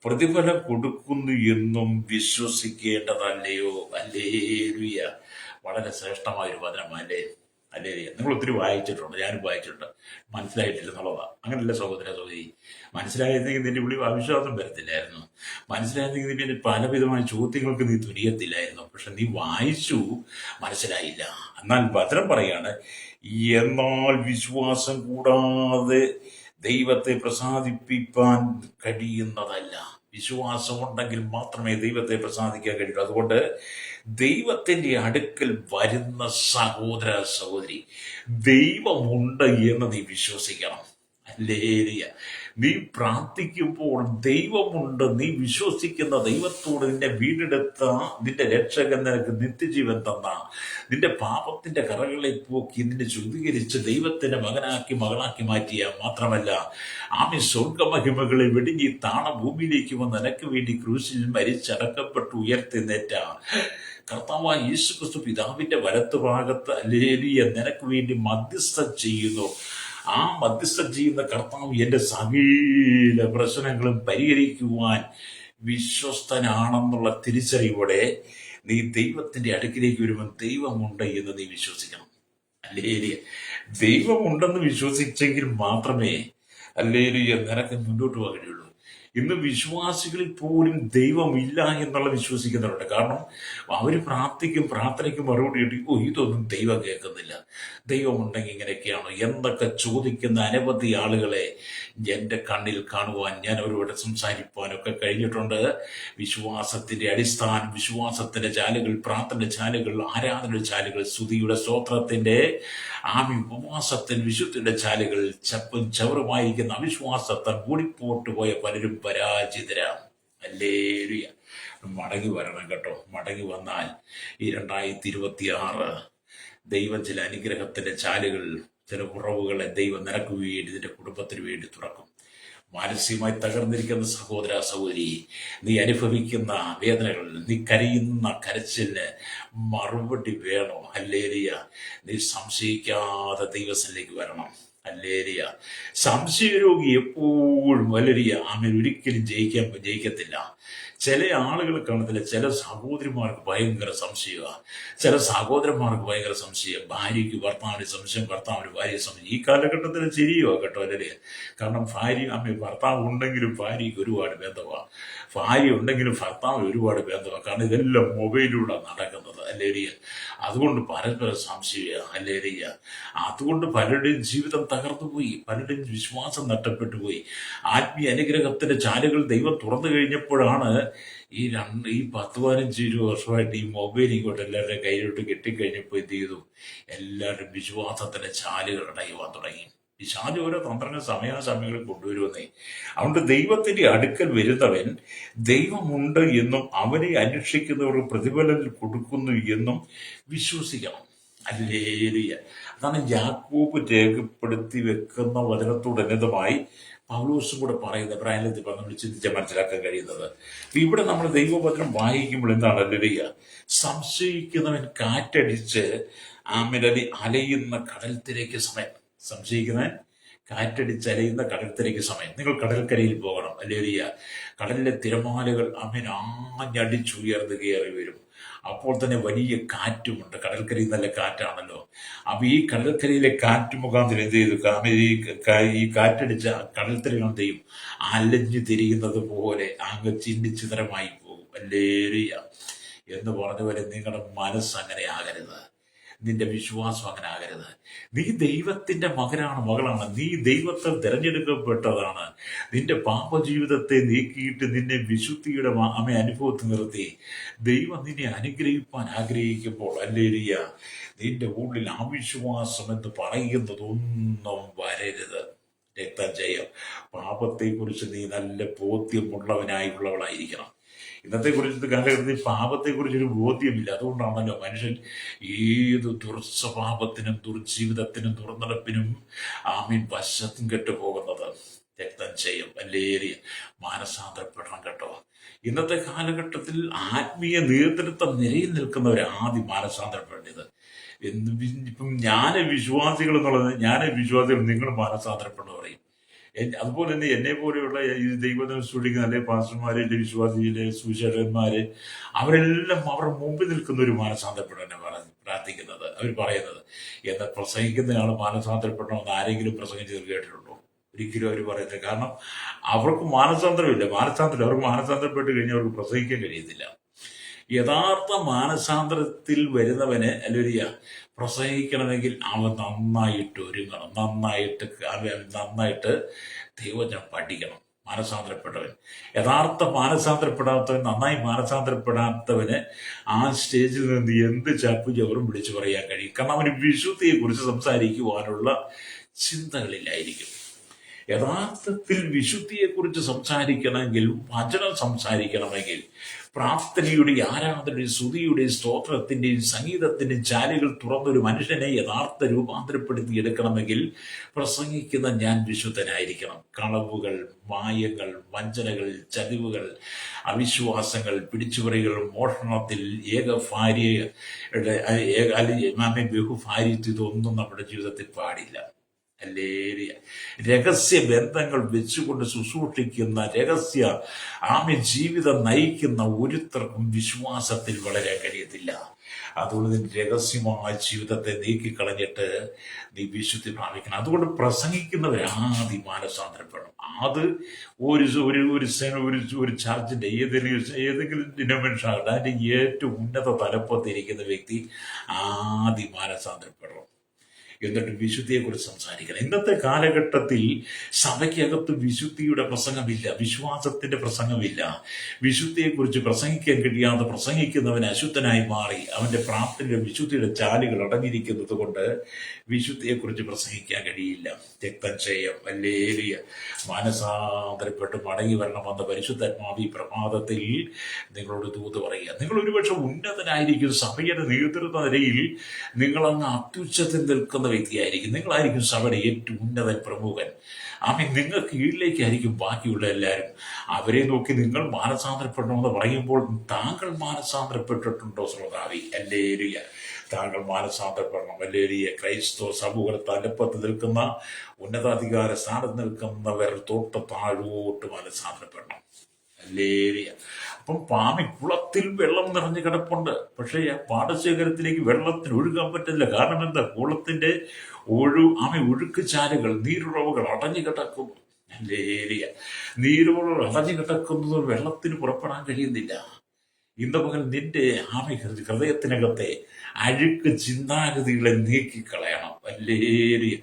പ്രതിഫലം കൊടുക്കുന്നു എന്നും വിശ്വസിക്കേണ്ടതല്ലയോ. ഹല്ലേലൂയ. വളരെ ശ്രേഷ്ഠമായൊരു വചനമല്ലേ. അല്ലേ? നിങ്ങൾ ഒത്തിരി വായിച്ചിട്ടുണ്ട്, ഞാനും വായിച്ചിട്ടുണ്ട്. മനസ്സിലായിട്ടില്ല എന്നുള്ളതാണ്. അങ്ങനല്ല സഹോദര സഹോദരി. മനസ്സിലായിരുന്നെങ്കിൽ നിന്റെ ഉള്ളിൽ അവിശ്വാസം വരത്തില്ലായിരുന്നു. മനസ്സിലായിരുന്നെങ്കിൽ നിന്റെ പലവിധമായ ചോദ്യങ്ങൾക്ക് നീ തുനിയത്തില്ലായിരുന്നു. പക്ഷെ നീ വായിച്ചു, മനസ്സിലായില്ല. എന്നാൽ വചനം പറയാണ്, എന്നാൽ വിശ്വാസം കൂടാതെ ദൈവത്തെ പ്രസാദിപ്പിക്കാൻ കഴിയുന്നതല്ല. വിശ്വാസമുണ്ടെങ്കിൽ മാത്രമേ ദൈവത്തെ പ്രസാദിക്കാൻ കഴിയൂ. അതുകൊണ്ട് ദൈവത്തിന്റെ അടുക്കൽ വരുന്ന സഹോദര സഹോദരി, ദൈവമുണ്ട് എന്ന് നീ വിശ്വസിക്കണം. ഹല്ലേലൂയ. നീ പ്രാർത്ഥിക്കുമ്പോൾ ദൈവമുണ്ട്, നീ വിശ്വസിക്കുന്ന ദൈവത്തോട് നിന്നെ വീണ്ടെടുത്ത നിന്റെ രക്ഷകൻ നിനക്ക് നിത്യജീവൻ തന്ന, നിന്റെ പാപത്തിന്റെ കറകളെ പോക്കി നിന്നെ ശുദ്ധീകരിച്ച് ദൈവത്തിന്റെ മകളാക്കി മാറ്റിയ മാത്രമല്ല ആമി സ്വർഗമഹിമകളെ വെടിഞ്ഞി താണ ഭൂമിയിലേക്ക് വന്ന് നിനക്ക് വേണ്ടി ക്രൂശിൽ മരിച്ചടക്കപ്പെട്ട് ഉയർത്തിനേറ്റ കർത്താവായ യേശുക്രിസ്തു പിതാവിന്റെ വലത്തുഭാഗത്ത് ഹല്ലേലൂയ നിനക്ക് വേണ്ടി മധ്യസ്ഥം ചെയ്യുന്നു. ആ മധ്യസ്ഥം ചെയ്യുന്ന കർത്താവ് എന്റെ സകല പ്രശ്നങ്ങളും പരിഹരിക്കുവാൻ വിശ്വസ്തനാണെന്നുള്ള തിരിച്ചറിവോടെ നീ ദൈവത്തിന്റെ അടുക്കിലേക്ക് വരുമ്പോൾ ദൈവമുണ്ട് എന്ന് നീ വിശ്വസിക്കണം. ഹല്ലേലൂയ. ദൈവമുണ്ടെന്ന് വിശ്വസിച്ചെങ്കിൽ മാത്രമേ ഹല്ലേലൂയ നിനക്ക് മുന്നോട്ട് പോകാൻ കഴിയുള്ളൂ. ഇന്ന് വിശ്വാസികളിൽ പോലും ദൈവമില്ല എന്നുള്ള വിശ്വസിക്കുന്നവരുണ്ട്. കാരണം അവർ പ്രാർത്ഥനയ്ക്ക് മറുപടി കിട്ടി, ഇതൊന്നും ദൈവം കേൾക്കുന്നില്ല, ദൈവമുണ്ടെങ്കിൽ ഇങ്ങനെയൊക്കെയാണോ എന്തൊക്കെ ചോദിക്കുന്ന അനവധി ആളുകളെ എൻ്റെ കണ്ണിൽ കാണുവാൻ ഞാൻ അവരോട് സംസാരിപ്പാനൊക്കെ കഴിഞ്ഞിട്ടുണ്ട്. വിശ്വാസത്തിന്റെ അടിസ്ഥാനം, വിശ്വാസത്തിന്റെ ചാലുകൾ, പ്രാർത്ഥന ചാലുകൾ, ആരാധന ചാലുകൾ, സ്തുതിയുടെ സ്തോത്രത്തിന്റെ ഉപവാസത്തിൽ വിശുദ്ധിയുടെ ചാലുകൾ ചപ്പും ചവറുമായിരിക്കുന്ന അവിശ്വാസത്താൽ മൂടിപ്പോട്ട് പോയ പലരും പരാജിതരാണ്. ഹല്ലേലൂയ. മടങ്ങി വരണം കേട്ടോ. മടങ്ങി വന്നാൽ ഈ 2026 ദൈവം ചില അനുഗ്രഹത്തിന്റെ ചാലുകൾ, ചില ഉറവുകളെ ദൈവം നിനക്ക് വേണ്ടി നിന്റെ കുടുംബത്തിന് വേണ്ടി തുറക്കും. മാനസികമായി തകർന്നിരിക്കുന്ന സഹോദര സഹോദരി, നീ അനുഭവിക്കുന്ന വേദനകൾ, നീ കരയുന്ന കരച്ചിലിന് മറുപടി വേണോ? ഹല്ലേലൂയ. നീ സംശയിക്കാതെ ദൈവത്തിലേക്ക് വരണം. ഹല്ലേലൂയ. സംശയരോഗി എപ്പോഴും ഹല്ലേലൂയ ഒരിക്കലും ജയിക്കത്തില്ല. ചില ആളുകൾ കാണത്തില്ല, ചില സഹോദരിമാർക്ക് ഭയങ്കര സംശയമാണ്, ചില സഹോദരന്മാർക്ക് ഭയങ്കര സംശയം, ഭാര്യയ്ക്ക് ഭർത്താവിന് സംശയം, ഭർത്താവിന് ഭാര്യ സംശയം. ഈ കാലഘട്ടത്തിൽ ശരിയോ കേട്ടോ അല്ലേ? കാരണം ഭർത്താവ് ഉണ്ടെങ്കിലും ഭാര്യയ്ക്ക് ഒരുപാട് ബന്ധമാണ്, ഭാര്യ ഉണ്ടെങ്കിലും ഭർത്താവ് ഒരുപാട് ബന്ധമാണ്. കാരണം ഇതെല്ലാം മൊബൈലിലൂടെ നടക്കുന്നത്. ഹല്ലേലൂയ. അതുകൊണ്ട് പരസ്പരം സംശയം. ഹല്ലേലൂയ. അതുകൊണ്ട് പലരുടെയും ജീവിതം തകർന്നുപോയി, പലരുടെയും വിശ്വാസം നഷ്ടപ്പെട്ടു പോയി. ആത്മീയ അനുഗ്രഹത്തിന്റെ ചാലുകൾ ദൈവം തുറന്നു കഴിഞ്ഞപ്പോഴാണ് ഈ 10-15-20 വർഷമായിട്ട് ഈ മൊബൈൽ ഇങ്ങോട്ട് എല്ലാവരുടെയും കയ്യിലോട്ട് കെട്ടിക്കഴിഞ്ഞപ്പോൾ എന്ത് ചെയ്തു? എല്ലാവരും വിശ്വാസത്തിന്റെ ചാലുകൾ അടയുവാൻ തുടങ്ങി. ഈ ശാലി ഓരോ തന്ത്രങ്ങൾ സമയാസമയങ്ങളിൽ കൊണ്ടുവരുമെന്നേ. അതുകൊണ്ട് ദൈവത്തിന്റെ അടുക്കൽ വരുന്നവൻ ദൈവമുണ്ട് എന്നും അവനെ അന്വേഷിക്കുന്നവർക്ക് പ്രതിഫലം കൊടുക്കുന്നു എന്നും വിശ്വസിക്കണം. ഹല്ലേലൂയ. അതാണ് യാക്കോബ് രേഖപ്പെടുത്തി വെക്കുന്ന വചനത്തോടനുബന്ധമായി പൗലോസും കൂടെ പറയുന്നത്. ഇബ്രാഹിം നമ്മൾ ചിന്തിച്ചാൽ മനസ്സിലാക്കാൻ കഴിയുന്നത് ഇവിടെ നമ്മൾ ദൈവവചനം വായിക്കുമ്പോൾ എന്താണ്? ഹല്ലേലൂയ. സംശയിക്കുന്നവൻ കാറ്റടിച്ച് അലയുന്ന കടൽത്തിരയ്ക്ക് സമയം. സംശയിക്കുന്നവൻ കാറ്റടിച്ച് അലയുന്ന കടൽത്തിരയ്ക്ക് സമയം. നിങ്ങൾ കടൽക്കരയിൽ പോകണം. ഹല്ലേലൂയ. കടലിലെ തിരമാലകൾ ആഞ്ഞടിച്ചുയർന്ന് കയറി വരും. അപ്പോൾ തന്നെ വലിയ കാറ്റുമുണ്ട്. കടൽക്കരയിൽ നല്ല കാറ്റാണല്ലോ. അപ്പൊ ഈ കടൽക്കരയിലെ കാറ്റ് മുഖാന്തരം എന്ത് ചെയ്തു? ഈ കാറ്റടിച്ച കടൽത്തിരകൾ എന്ത് ചെയ്യും? അലഞ്ഞു തിരിയുന്നത് പോലെ അങ്ങ് ചിന്നിച്ചിതരമായി പോകും. ഹല്ലേലൂയ. എന്ന് പറഞ്ഞ പോലെ നിങ്ങളുടെ മനസ്സ് അങ്ങനെ ആകരുത്, നിന്റെ വിശ്വാസം അങ്ങനെ ആകരുത്. നീ ദൈവത്തിന്റെ മകളാണ്, നീ ദൈവത്താൽ തിരഞ്ഞെടുക്കപ്പെട്ടതാണ്. നിന്റെ പാപജീവിതത്തെ നീക്കിയിട്ട് നിന്നെ വിശുദ്ധിയുടെ അനുഭവത്തിൽ നിർത്തി ദൈവം നിന്നെ അനുഗ്രഹിപ്പാൻ ആഗ്രഹിക്കുമ്പോൾ ഹല്ലേലൂയ നിന്റെ ഉള്ളിൽ അവിശ്വാസം എന്ന് പറയുന്നതൊന്നും വരരുത്. രക്തജയം. പാപത്തെക്കുറിച്ച് നീ നല്ല ബോധ്യമുള്ളവനായുള്ളവളായിരിക്കണം. ഇന്നത്തെ കുറിച്ച് കാലഘട്ടത്തിൽ പാപത്തെക്കുറിച്ചൊരു ബോധ്യമില്ല. അതുകൊണ്ടാണല്ലോ മനുഷ്യൻ ഏത് ദുർസ്വഭാവത്തിനും ദുർജീവിതത്തിനും ദുർനടപ്പിനും വശത്തും കെട്ടുപോകുന്നത്. രക്തം ചെയ്യും. ഹല്ലേലൂയ. മാനസാന്തരപ്പെടണം കേട്ടോ. ഇന്നത്തെ കാലഘട്ടത്തിൽ ആത്മീയ നേതൃത്വ നിരയിൽ നിൽക്കുന്നവർ ആദ്യം മാനസാന്തരപ്പെടേണ്ടത്. ഇപ്പം വിശ്വാസികൾ എന്നുള്ളത്, വിശ്വാസികൾ നിങ്ങൾ മാനസാന്തരപ്പെടണം പറയും. അതുപോലെ തന്നെ എന്നെ പോലെയുള്ള ഈ ദൈവത്തിനെ സൂക്ഷിക്കുന്ന അല്ലെ പാസ്റ്റർമാര്, വിശ്വാസിയിലെ സുവിശേഷകന്മാര്, അവരെല്ലാം അവരുടെ മുമ്പിൽ നിൽക്കുന്ന ഒരു മാനസാന്തരപ്പെടാൻ പ്രാർത്ഥിക്കുന്നത്. അവർ പറയുന്നത് എന്നാൽ പ്രസംഗിക്കുന്നയാൾ മാനസാന്തരപ്പെടണമെന്ന് ആരെങ്കിലും പ്രസംഗിച്ചത് കേട്ടിട്ടുണ്ടോ? ഒരിക്കലും അവർ പറയുന്നത്. കാരണം അവർക്ക് മാനസാന്തരമില്ല. അവർക്ക് മാനസാന്തരപ്പെട്ട് കഴിഞ്ഞാൽ അവർക്ക് പ്രസംഗിക്കാൻ കഴിയത്തില്ല. യഥാർത്ഥ മാനസാന്തരത്തിൽ വരുന്നവന് ഹല്ലേലൂയ പ്രസംഗിക്കണമെങ്കിൽ അവൻ നന്നായിട്ട് ഒരുങ്ങണം, നന്നായിട്ട് ദൈവവചനം പഠിക്കണം. മാനസാന്തരപ്പെട്ടവൻ, യഥാർത്ഥ മാനസാന്തരപ്പെടാത്തവൻ, നന്നായി മാനസാന്തരപ്പെടാത്തവന് ആ സ്റ്റേജിൽ നിന്ന് എന്ത് ചപ്പു ചവറും വിളിച്ചു പറയാൻ കഴിയും. കാരണം അവന് വിശുദ്ധിയെ കുറിച്ച് സംസാരിക്കുവാനുള്ള ചിന്തകളില്ലായിരിക്കും. യഥാർത്ഥത്തിൽ വിശുദ്ധിയെക്കുറിച്ച് സംസാരിക്കണമെങ്കിൽ, വചനം സംസാരിക്കണമെങ്കിൽ, പ്രാർത്ഥനയുടെയും ആരാധനയുടെയും സ്തുതിയുടെയും സ്തോത്രത്തിന്റെയും സംഗീതത്തിന്റെയും ചാലുകൾ തുറന്നൊരു മനുഷ്യനെ യഥാർത്ഥ രൂപാന്തരപ്പെടുത്തി എടുക്കണമെങ്കിൽ പ്രസംഗിക്കുന്ന ഞാൻ വിശുദ്ധനായിരിക്കണം. കളവുകൾ, മായങ്ങൾ, വഞ്ചനകൾ, ചതിവുകൾ, അവിശ്വാസങ്ങൾ, പിടിച്ചുപറികൾ, മോഷണത്തിൽ, ബഹുഭാര്യത്വം, ഇതൊന്നും നമ്മുടെ ജീവിതത്തിൽ പാടില്ല. ഹല്ലേലൂയ. രഹസ്യ ബന്ധങ്ങൾ വെച്ചുകൊണ്ട് ശുശ്രൂഷിക്കുന്ന, രഹസ്യ ജീവിതം നയിക്കുന്ന ഒരുത്തർക്കും വിശ്വാസത്തിൽ വളരാൻ കഴിയത്തില്ല. അതുകൊണ്ട് നിന്റെ രഹസ്യമായ ജീവിതത്തെ നീക്കിക്കളഞ്ഞിട്ട് നീ വിശുദ്ധി പ്രാപിക്കണം. അതുകൊണ്ട് പ്രസംഗിക്കുന്നവർ ആദ്യം മാനസാന്തരപ്പെടണം. അത് ഒരു ഒരു ഒരു ചർച്ചിന്റെ ഏതെങ്കിലും ഡിനോമിനേഷൻ ആകട്ടെ, അതിന്റെ ഏറ്റവും ഉന്നത തലപ്പത്തിരിക്കുന്ന വ്യക്തി ആദ്യം മാനസാന്തരപ്പെടണം. എന്നിട്ട് വിശുദ്ധിയെക്കുറിച്ച് സംസാരിക്കണം. ഇന്നത്തെ കാലഘട്ടത്തിൽ സഭയ്ക്കകത്ത് വിശുദ്ധിയുടെ പ്രസംഗമില്ല, വിശ്വാസത്തിന്റെ പ്രസംഗമില്ല. വിശുദ്ധിയെക്കുറിച്ച് പ്രസംഗിക്കാൻ കഴിയാതെ പ്രസംഗിക്കുന്നവൻ അശുദ്ധനായി മാറി. അവന്റെ പ്രാർത്ഥനയുടെ വിശുദ്ധിയുടെ ചാലുകൾ അടങ്ങിയിരിക്കുന്നത് കൊണ്ട് വിശുദ്ധിയെക്കുറിച്ച് പ്രസംഗിക്കാൻ കഴിയില്ല. രക്തക്ഷയം, ഹല്ലേലൂയ, മാനസാന്തരപ്പെട്ട് മടങ്ങി വരണമെന്ന പരിശുദ്ധാത്മാവ് ഈ പ്രഭാതത്തിൽ നിങ്ങളോട് ദൂത് പറയുക. നിങ്ങൾ ഒരുപക്ഷെ ഉന്നതനായിരിക്കും, സഭയുടെ നേതൃത്വ നിലയിൽ നിങ്ങളങ്ങ് അത്യുച്ചത്തിൽ നിൽക്കുന്ന വ്യക്തിയായിരിക്കും. നിങ്ങളായിരിക്കും സഭയുടെ ഏറ്റവും ഉന്നതൻ, പ്രമുഖൻ. നിങ്ങൾ കീഴിലേക്കായിരിക്കും ബാക്കിയുള്ള എല്ലാവരും. അവരെ നോക്കി നിങ്ങൾ മാനസാന്തരപ്പെടണമെന്ന് പറയുമ്പോൾ താങ്കൾ മാനസാന്തരപ്പെട്ടിട്ടുണ്ടോ ശ്രോതാവി? ഹല്ലേലൂയ. താങ്കൾ മാനസാന്തരപ്പെടണം. ഹല്ലേലൂയ. ക്രൈസ്തവ സമൂഹ തലപ്പത്ത് നിൽക്കുന്ന, ഉന്നതാധികാര സ്ഥാനത്ത് നിൽക്കുന്നവർ തൊട്ട് താഴോട്ട് മാനസാന്തരപ്പെടണം. ഹല്ലേലൂയ. അപ്പം കുളത്തിൽ വെള്ളം നിറഞ്ഞു കിടപ്പുണ്ട്. പക്ഷേ ആ പാടശേഖരത്തിലേക്ക് വെള്ളത്തിന് ഒഴുകാൻ പറ്റില്ല. കാരണം എന്താ? കുളത്തിന്റെ ഒഴുക്ക് ചാലുകൾ, നീരുറവുകൾ അടഞ്ഞു കിടക്കുന്നു. ഹല്ലേലൂയ. നീരുറവുകൾ അടഞ്ഞു കിടക്കുന്നത് വെള്ളത്തിന് പുറപ്പെടാൻ കഴിയുന്നില്ല. ഇന്ന് പകൽ നിന്റെ ഹൃദയത്തിനകത്തെ അഴുക്ക് ചിന്താഗതികളെ നീക്കിക്കളയണം. ഹല്ലേലൂയ.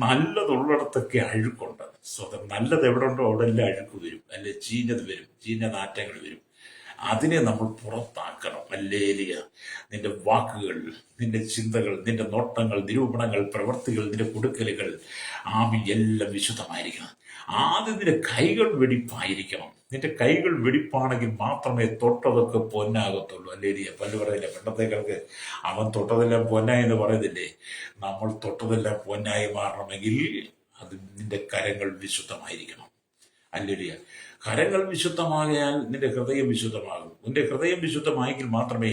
നല്ലതുള്ളിടത്തൊക്കെ അഴുക്കുണ്ട്. നല്ലത് എവിടെ ഉണ്ടോ അവിടെ എല്ലാം അഴുക്ക് വരും, അല്ലെ ചീഞ്ഞത് വരും, ചീഞ്ഞ നാറ്റങ്ങൾ വരും. അതിനെ നമ്മൾ പുറത്താക്കണം. ഹല്ലേലൂയ. നിന്റെ വാക്കുകൾ, നിന്റെ ചിന്തകൾ, നിന്റെ നോട്ടങ്ങൾ, നിരൂപണങ്ങൾ, പ്രവർത്തികൾ, നിന്റെ കൊടുക്കലുകൾ എല്ലാം വിശുദ്ധമായിരിക്കണം. ആദ്യം നിന്റെ കൈകൾ വെടിപ്പായിരിക്കണം. നിന്റെ കൈകൾ വെടിപ്പാണെങ്കിൽ മാത്രമേ തൊട്ടതൊക്കെ പൊന്നാകത്തുള്ളൂ. ഹല്ലേലൂയ. പല്ല് പറയില്ല, പണ്ടത്തേക്കാൾക്ക് അവൻ തൊട്ടതെല്ലാം പൊന്നായി എന്ന് പറയുന്നില്ലേ? നമ്മൾ തൊട്ടതെല്ലാം പൊന്നായി മാറണമെങ്കിൽ അത് നിന്റെ കരങ്ങൾ വിശുദ്ധമായിരിക്കണം. ഹല്ലേലൂയ. കരങ്ങൾ വിശുദ്ധമാകിയാൽ നിന്റെ ഹൃദയം വിശുദ്ധമാകും. നിന്റെ ഹൃദയം വിശുദ്ധമായെങ്കിൽ മാത്രമേ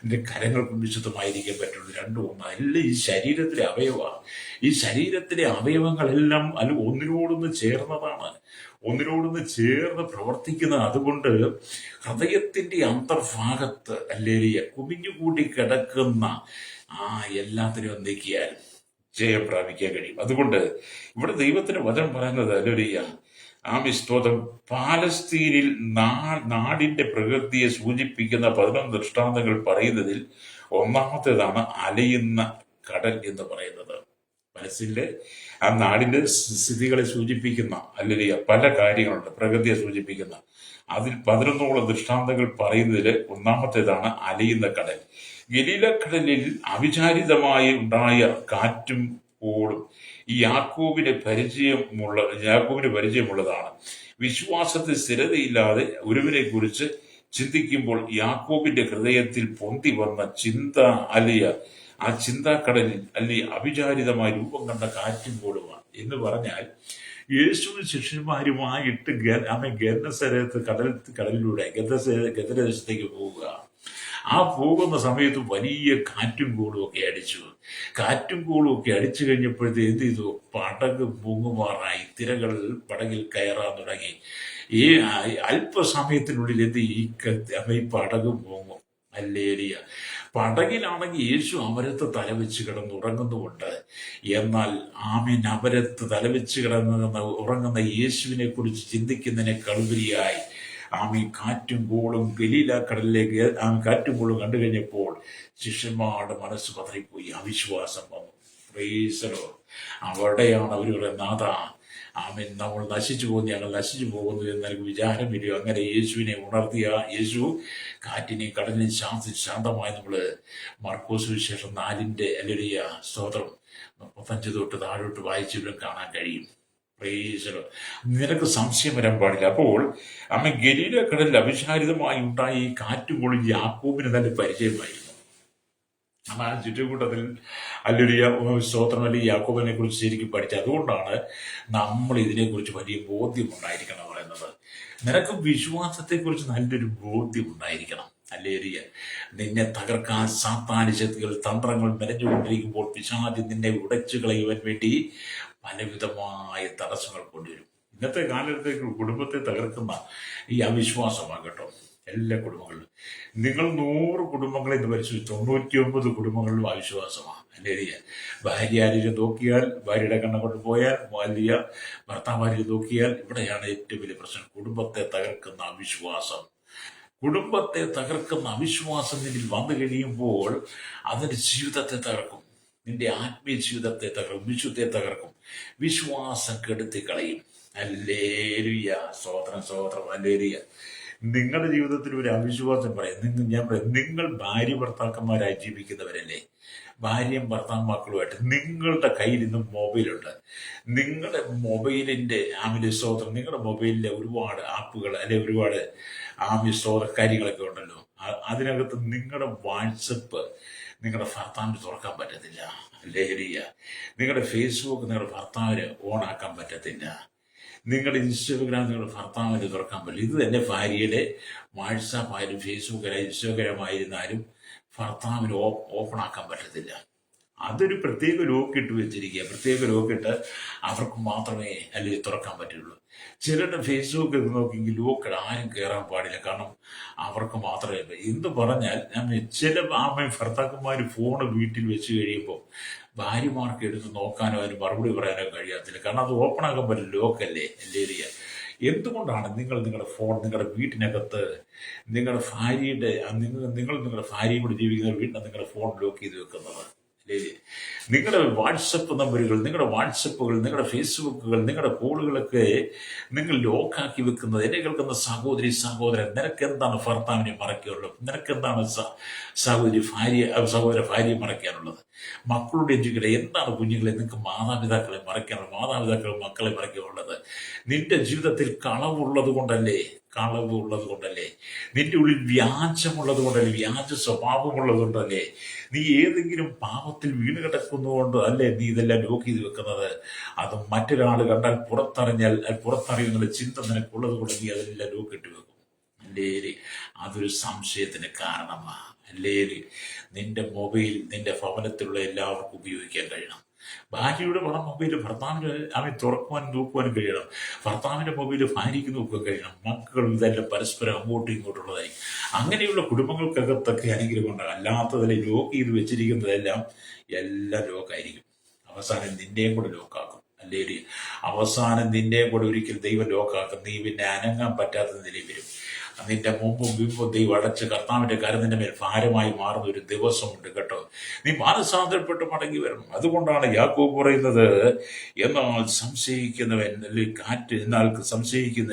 നിന്റെ കരങ്ങൾക്കും വിശുദ്ധമായിരിക്കാൻ പറ്റുള്ളൂ. രണ്ടും ഒന്നാണ്. എല്ലാം ഈ ശരീരത്തിലെ അവയവമാണ്. ഈ ശരീരത്തിലെ അവയവങ്ങളെല്ലാം ഒന്നിനോടൊന്ന് ചേർന്നതാണ്, ഒന്നിനോടൊന്ന് ചേർന്ന് പ്രവർത്തിക്കുന്നത്. അതുകൊണ്ട് ഹൃദയത്തിന്റെ അന്തർഭാഗത്ത് ഹല്ലേലൂയ കുമിഞ്ഞുകൂടി കിടക്കുന്ന എല്ലാത്തിനും നീക്കിയാൽ ജയം പ്രാപിക്കാൻ കഴിയും. അതുകൊണ്ട് ഇവിടെ ദൈവത്തിന്റെ വചനം പറയുന്നത് ഹല്ലേലൂയ, സ്തോത്രം, പാലസ്തീനിൽ നാടിന്റെ പ്രകൃതിയെ സൂചിപ്പിക്കുന്ന 11 ദൃഷ്ടാന്തങ്ങൾ പറയുന്നതിൽ ഒന്നാമത്തേതാണ് അലയുന്ന കടൽ എന്ന് പറയുന്നത്. പലസ്തീനിലെ ആ നാടിന്റെ സ്ഥിതികളെ സൂചിപ്പിക്കുന്ന ഹല്ലേലൂയ പല കാര്യങ്ങളുണ്ട്, പ്രകൃതിയെ സൂചിപ്പിക്കുന്ന. അതിൽ 11ഓളം ദൃഷ്ടാന്തങ്ങൾ പറയുന്നതിൽ ഒന്നാമത്തേതാണ് അലയുന്ന കടൽ. ഗലീലക്കടലിൽ അവിചാരിതമായി ഉണ്ടായ കാറ്റും കോളും ഈ യാക്കോബിന് പരിചയമുള്ളതാണ്. വിശ്വാസത്തിൽ സ്ഥിരതയില്ലാതെ ഒരുവനെ കുറിച്ച് ചിന്തിക്കുമ്പോൾ യാക്കോബിന്റെ ഹൃദയത്തിൽ പൊന്തി വന്ന ചിന്ത ആ ചിന്താക്കടലിൽ അവിചാരിതമായി രൂപം കണ്ട കാറ്റും കോളുമാണ് എന്ന് പറഞ്ഞാൽ, യേശു ശിഷ്യന്മാരുമായിട്ട് ഗന്നസരത്ത് കടലിലൂടെ ഗദരദേശത്തേക്ക് പോവുക. ആ പോകുന്ന സമയത്ത് വലിയ കാറ്റും കോളും ഒക്കെ അടിച്ചു. കാറ്റും കോളും ഒക്കെ അടിച്ചു കഴിഞ്ഞപ്പോഴത്തെ എന്ത് ചെയ്തു? പടക് പൊങ്ങുമാറായി, തിരകൾ പടകിൽ കയറാൻ തുടങ്ങി. ഈ അല്പസമയത്തിനുള്ളിൽ ഈ പടക് പൊങ്ങും. ഹല്ലേലൂയ. പടകിലാണെങ്കിൽ യേശു അമരത്ത് തലവെച്ച് കിടന്നുറങ്ങുന്നുമുണ്ട്. എന്നാൽ അമരത്ത് തലവെച്ച് ഉറങ്ങുന്ന യേശുവിനെ കുറിച്ച് ചിന്തിക്കുന്നതിനേക്കാൾ ഉപരിയായി കാറ്റും കോളും ഗലീല കടലിലേക്ക് കാറ്റും കോളും കണ്ടു കഴിഞ്ഞപ്പോൾ ശിഷ്യന്മാരുടെ മനസ്സ് പതറിപ്പോയി, അവിശ്വാസം വന്നു. പ്രൈസലോ. അവിടെയാണ് അവർ പറയുന്നത്, നാഥാ നമ്മൾ നശിച്ചു പോകുന്നു, ഞങ്ങൾ നശിച്ചു പോകുന്നു എന്ന് വിചാരമില്ലയോ? അങ്ങനെ യേശുവിനെ ഉണർത്തിയ യേശു കാറ്റിനെയും കടലിനെയും ശാന്തമായി നമ്മൾ മർക്കോസ് വിശേഷം 4 ഹല്ലേലൂയ സ്തോത്രം 35 തൊട്ട് താഴോട്ട് വായിച്ചവരും കാണാൻ കഴിയും. Price the Lord. നിനക്ക് സംശയം വരാൻ പാടില്ല. അപ്പോൾ ഗലീല കടലിൽ അവിചാരിതമായി ഉണ്ടായ ഈ കാറ്റും കോളും യാക്കോബിന് നല്ല പരിചയമായിരുന്നു. ആ ചുറ്റുകൂട്ടത്തിൽ അല്ലൊരു സ്തോത്രം അല്ലെങ്കിൽ യാക്കോബിനെ കുറിച്ച് ശരിക്കും പഠിച്ചത്. അതുകൊണ്ടാണ് നമ്മൾ ഇതിനെക്കുറിച്ച് വലിയ ബോധ്യം ഉണ്ടായിരിക്കണം പറയുന്നത്. നിനക്ക് വിശ്വാസത്തെക്കുറിച്ച് നല്ലൊരു ബോധ്യം ഉണ്ടായിരിക്കണം. അല്ലേരിയ നിന്നെ തകർക്കാൻ സാത്താന്യ ശക്തികൾ തന്ത്രങ്ങൾ മെനഞ്ഞുകൊണ്ടിരിക്കുമ്പോൾ പിശാച് നിന്നെ ഉടച്ചു കളയുവാൻ വേണ്ടി പലവിധമായ തടസ്സങ്ങൾ കൊണ്ടുവരും. ഇന്നത്തെ കാലത്തേക്ക് കുടുംബത്തെ തകർക്കുന്ന ഈ അവിശ്വാസമാണ് കേട്ടോ. എല്ലാ കുടുംബങ്ങളിലും നിങ്ങൾ 100 കുടുംബങ്ങളെ ഇത് പരിശോധിച്ചു 99 കുടുംബങ്ങളിലും അവിശ്വാസമാണ്. അല്ലേരിയ ഭാര്യ ആരെയും നോക്കിയാൽ, ഭാര്യയുടെ കണ്ണ കൊണ്ട് പോയാൽ, ഭാര്യ ഭർത്താവ് ആരെയും നോക്കിയാൽ, ഇവിടെയാണ് ഏറ്റവും വലിയ പ്രശ്നം. കുടുംബത്തെ തകർക്കുന്ന അവിശ്വാസം. കുടുംബത്തെ തകർക്കുന്ന അവിശ്വാസം നിന്നിൽ വന്നു കഴിയുമ്പോൾ അതിന്റെ ജീവിതത്തെ തകർക്കും. നിന്റെ ആത്മീയ ജീവിതത്തെ തകർക്കും, വിശുദ്ധത്തെ തകർക്കും, വിശ്വാസം കെടുത്തി കളയും. ഹല്ലേലൂയ, സ്തോത്രം സ്തോത്രം, ഹല്ലേലൂയ. നിങ്ങളുടെ ജീവിതത്തിൽ ഒരു അവിശ്വാസം ഞാൻ പറയാം, നിങ്ങൾ ഭാര്യ ഭർത്താക്കന്മാരായി ജീവിക്കുന്നവരല്ലേ? ഭാര്യയും ഭർത്താവ് മക്കളുമായിട്ട് നിങ്ങളുടെ കയ്യിൽ ഇന്ന് മൊബൈലുണ്ട്. നിങ്ങളുടെ മൊബൈലിന്റെ സ്തോത്രം, നിങ്ങളുടെ മൊബൈലിലെ ഒരുപാട് ആപ്പുകൾ അല്ലെ ഒരുപാട് സ്തോത്ര കാര്യങ്ങളൊക്കെ ഉണ്ടല്ലോ. അതിനകത്ത് നിങ്ങളുടെ വാട്സപ്പ് നിങ്ങളുടെ ഭർത്താവിന് തുറക്കാൻ പറ്റത്തില്ല. ലഹരിയ നിങ്ങളുടെ ഫേസ്ബുക്ക് നിങ്ങളുടെ ഭർത്താവിന് ഓൺ ആക്കാൻ പറ്റത്തില്ല. നിങ്ങളുടെ ഇൻസ്റ്റാഗ്രാം നിങ്ങളുടെ ഭർത്താവിന് തുറക്കാൻ പറ്റില്ല. ഇത് തന്നെ ഭാര്യയുടെ വാട്സാപ്പ് ആയാലും ഫേസ്ബുക്ക് ഇൻസ്റ്റാഗ്രാം ആയിരുന്നാലും ഭർത്താവിന് ഓപ്പൺ ആക്കാൻ പറ്റത്തില്ല. അതൊരു പ്രത്യേക ലോക്ക് ഇട്ട് വെച്ചിരിക്കുക. പ്രത്യേക ലോക്കിട്ട് അവർക്ക് മാത്രമേ അല്ലെങ്കിൽ തുറക്കാൻ പറ്റുള്ളൂ. ചിലരുടെ ഫേസ്ബുക്ക് നോക്കിയെങ്കിൽ ലോക്ക് ആരും കയറാൻ പാടില്ല, കാരണം അവർക്ക് മാത്രമേ. എന്ത് പറഞ്ഞാൽ ചില ഭർത്താക്കന്മാർ ഫോണ് വീട്ടിൽ വെച്ച് കഴിയുമ്പോൾ ഭാര്യമാർക്ക് എടുത്ത് നോക്കാനോ അതിന് മറുപടി പറയാനോ കഴിയാത്തില്ല, കാരണം അത് ഓപ്പൺ ആക്കാൻ പറ്റില്ല, ലോക്കല്ലേ. എല്ലേരിയ എന്തുകൊണ്ടാണ് നിങ്ങളുടെ ഫോൺ നിങ്ങളുടെ വീട്ടിനകത്ത് നിങ്ങളുടെ ഭാര്യയുടെ നിങ്ങളുടെ ഭാര്യയും കൂടി ജീവിക്കുന്ന വീട്ടിൽ നിങ്ങളുടെ ഫോൺ ലോക്ക് ചെയ്ത് വെക്കുന്നത്? നിങ്ങളുടെ വാട്സപ്പ് നമ്പറുകൾ, നിങ്ങളുടെ വാട്സപ്പുകൾ, നിങ്ങളുടെ ഫേസ്ബുക്കുകൾ, നിങ്ങളുടെ കോളുകളൊക്കെ നിങ്ങൾ ലോക്കാക്കി വെക്കുന്നത്? എന്നെ കേൾക്കുന്ന സഹോദരി സഹോദരൻ, നിനക്കെന്താണ് ഭർത്താവിനെ മറക്കാനുള്ളത്? നിനക്കെന്താണ് സഹോദര ഭാര്യയെ മറക്കാനുള്ളത്? മക്കളുടെ എഡ്യൂക്കേഷൻ എന്താണ്? കുഞ്ഞുങ്ങളെ നിങ്ങൾക്ക് മാതാപിതാക്കളെ മറക്കാനുള്ളത്, മാതാപിതാക്കൾ മക്കളെ മറക്കാനുള്ളത്? നിന്റെ ജീവിതത്തിൽ കളവുള്ളത് കൊണ്ടല്ലേ? നിന്റെ ഉള്ളിൽ വ്യാജമുള്ളത് കൊണ്ടല്ലേ? വ്യാജ സ്വഭാവമുള്ളത് കൊണ്ടല്ലേ? നീ ഏതെങ്കിലും പാപത്തിൽ വീണ് കിടക്കുന്നതുകൊണ്ട് അല്ലേ നീ ഇതെല്ലാം ലോക്ക് ചെയ്ത് വെക്കുന്നത്? അത് മറ്റൊരാൾ കണ്ടാൽ പുറത്തറിയുന്ന ചിന്ത നിനക്കുള്ളത് കൊണ്ട് നീ അതെല്ലാം ലോക്ക് ഇട്ട് വെക്കും. അല്ലേരി അതൊരു സംശയത്തിന് കാരണമാണ്. അല്ലേരി നിന്റെ മൊബൈൽ നിന്റെ ഭവനത്തിലുള്ള എല്ലാവർക്കും ഉപയോഗിക്കാൻ കഴിയണം. ഭാര്യയുടെ മൊബൈൽ ഭർത്താവിന് തുറക്കുവാനും നോക്കുവാനും കഴിയണം. ഭർത്താവിന്റെ മൊബൈൽ ഭാര്യയ്ക്ക് നോക്കാൻ കഴിയണം. മക്കൾ ഇതെല്ലാം പരസ്പരം അങ്ങോട്ടും ഇങ്ങോട്ടുള്ളതായി. അങ്ങനെയുള്ള കുടുംബങ്ങൾക്കകത്തൊക്കെ അനുഗ്രഹം ഉണ്ടാകും. അല്ലാത്തതെല്ലാം ലോക്ക് ചെയ്ത് വെച്ചിരിക്കുന്നതെല്ലാം ലോക്കായിരിക്കും. അവസാനം നിന്റെയും കൂടെ ലോക്കാക്കും. അല്ലേരി അവസാനം നിന്റെയും കൂടെ ഒരിക്കൽ ദൈവം ലോക്കാക്കും. നീ പിന്നെ അനങ്ങാൻ പറ്റാത്ത നിലയിൽ വരും. നിന്റെ മുമ്പും ബിമ്പും ദൈവം അടച്ച് കർത്താവിന്റെ കരം നിന്റെ മേൽ ഭാരമായി മാറുന്ന ഒരു ദിവസമുണ്ട് കേട്ടോ. നീ മാനസാന്തരപ്പെട്ട് മടങ്ങി വരണം. അതുകൊണ്ടാണ് യാക്കോബ് പറയുന്നത്, എന്നാൽ സംശയിക്കുന്നവൻ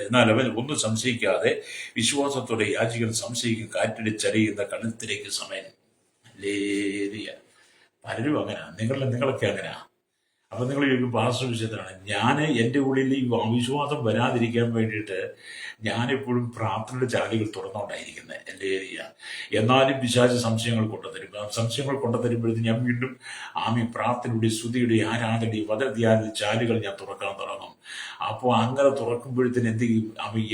എന്നാൽ അവൻ ഒന്നും സംശയിക്കാതെ വിശ്വാസത്തോടെ യാചികൻ സംശയിക്കും. കാറ്റിടിച്ചറിയുന്ന കണത്തിലേക്ക് സമയം. പലരും അങ്ങനെയാ. നിങ്ങളൊക്കെ അങ്ങനെയാ. അപ്പൊ നിങ്ങൾ ചോദിക്കും പാസ്റ്റർ വിഷയത്തിലാണ്. ഞാൻ എൻ്റെ ഉള്ളിൽ ഈ അവിശ്വാസം വരാതിരിക്കാൻ വേണ്ടിയിട്ട് ഞാനെപ്പോഴും പ്രാർത്ഥനയുടെ ചാലുകൾ തുറന്നുകൊണ്ടായിരിക്കുന്നത്. എൻ്റെ ഏരിയ എന്നാലും പിശാച് സംശയങ്ങൾ കൊണ്ടുതരും. സംശയങ്ങൾ കൊണ്ടുതരുമ്പോഴത്തേക്ക് ഞാൻ വീണ്ടും പ്രാർത്ഥനയുടെ സ്തുതിയുടെ ആരാധനയുടെ വചനധ്യാന ചാലുകൾ ഞാൻ തുറക്കാൻ തുടങ്ങും. അപ്പോൾ അങ്ങനെ തുറക്കുമ്പോഴത്തേന് എന്ത് ചെയ്യും?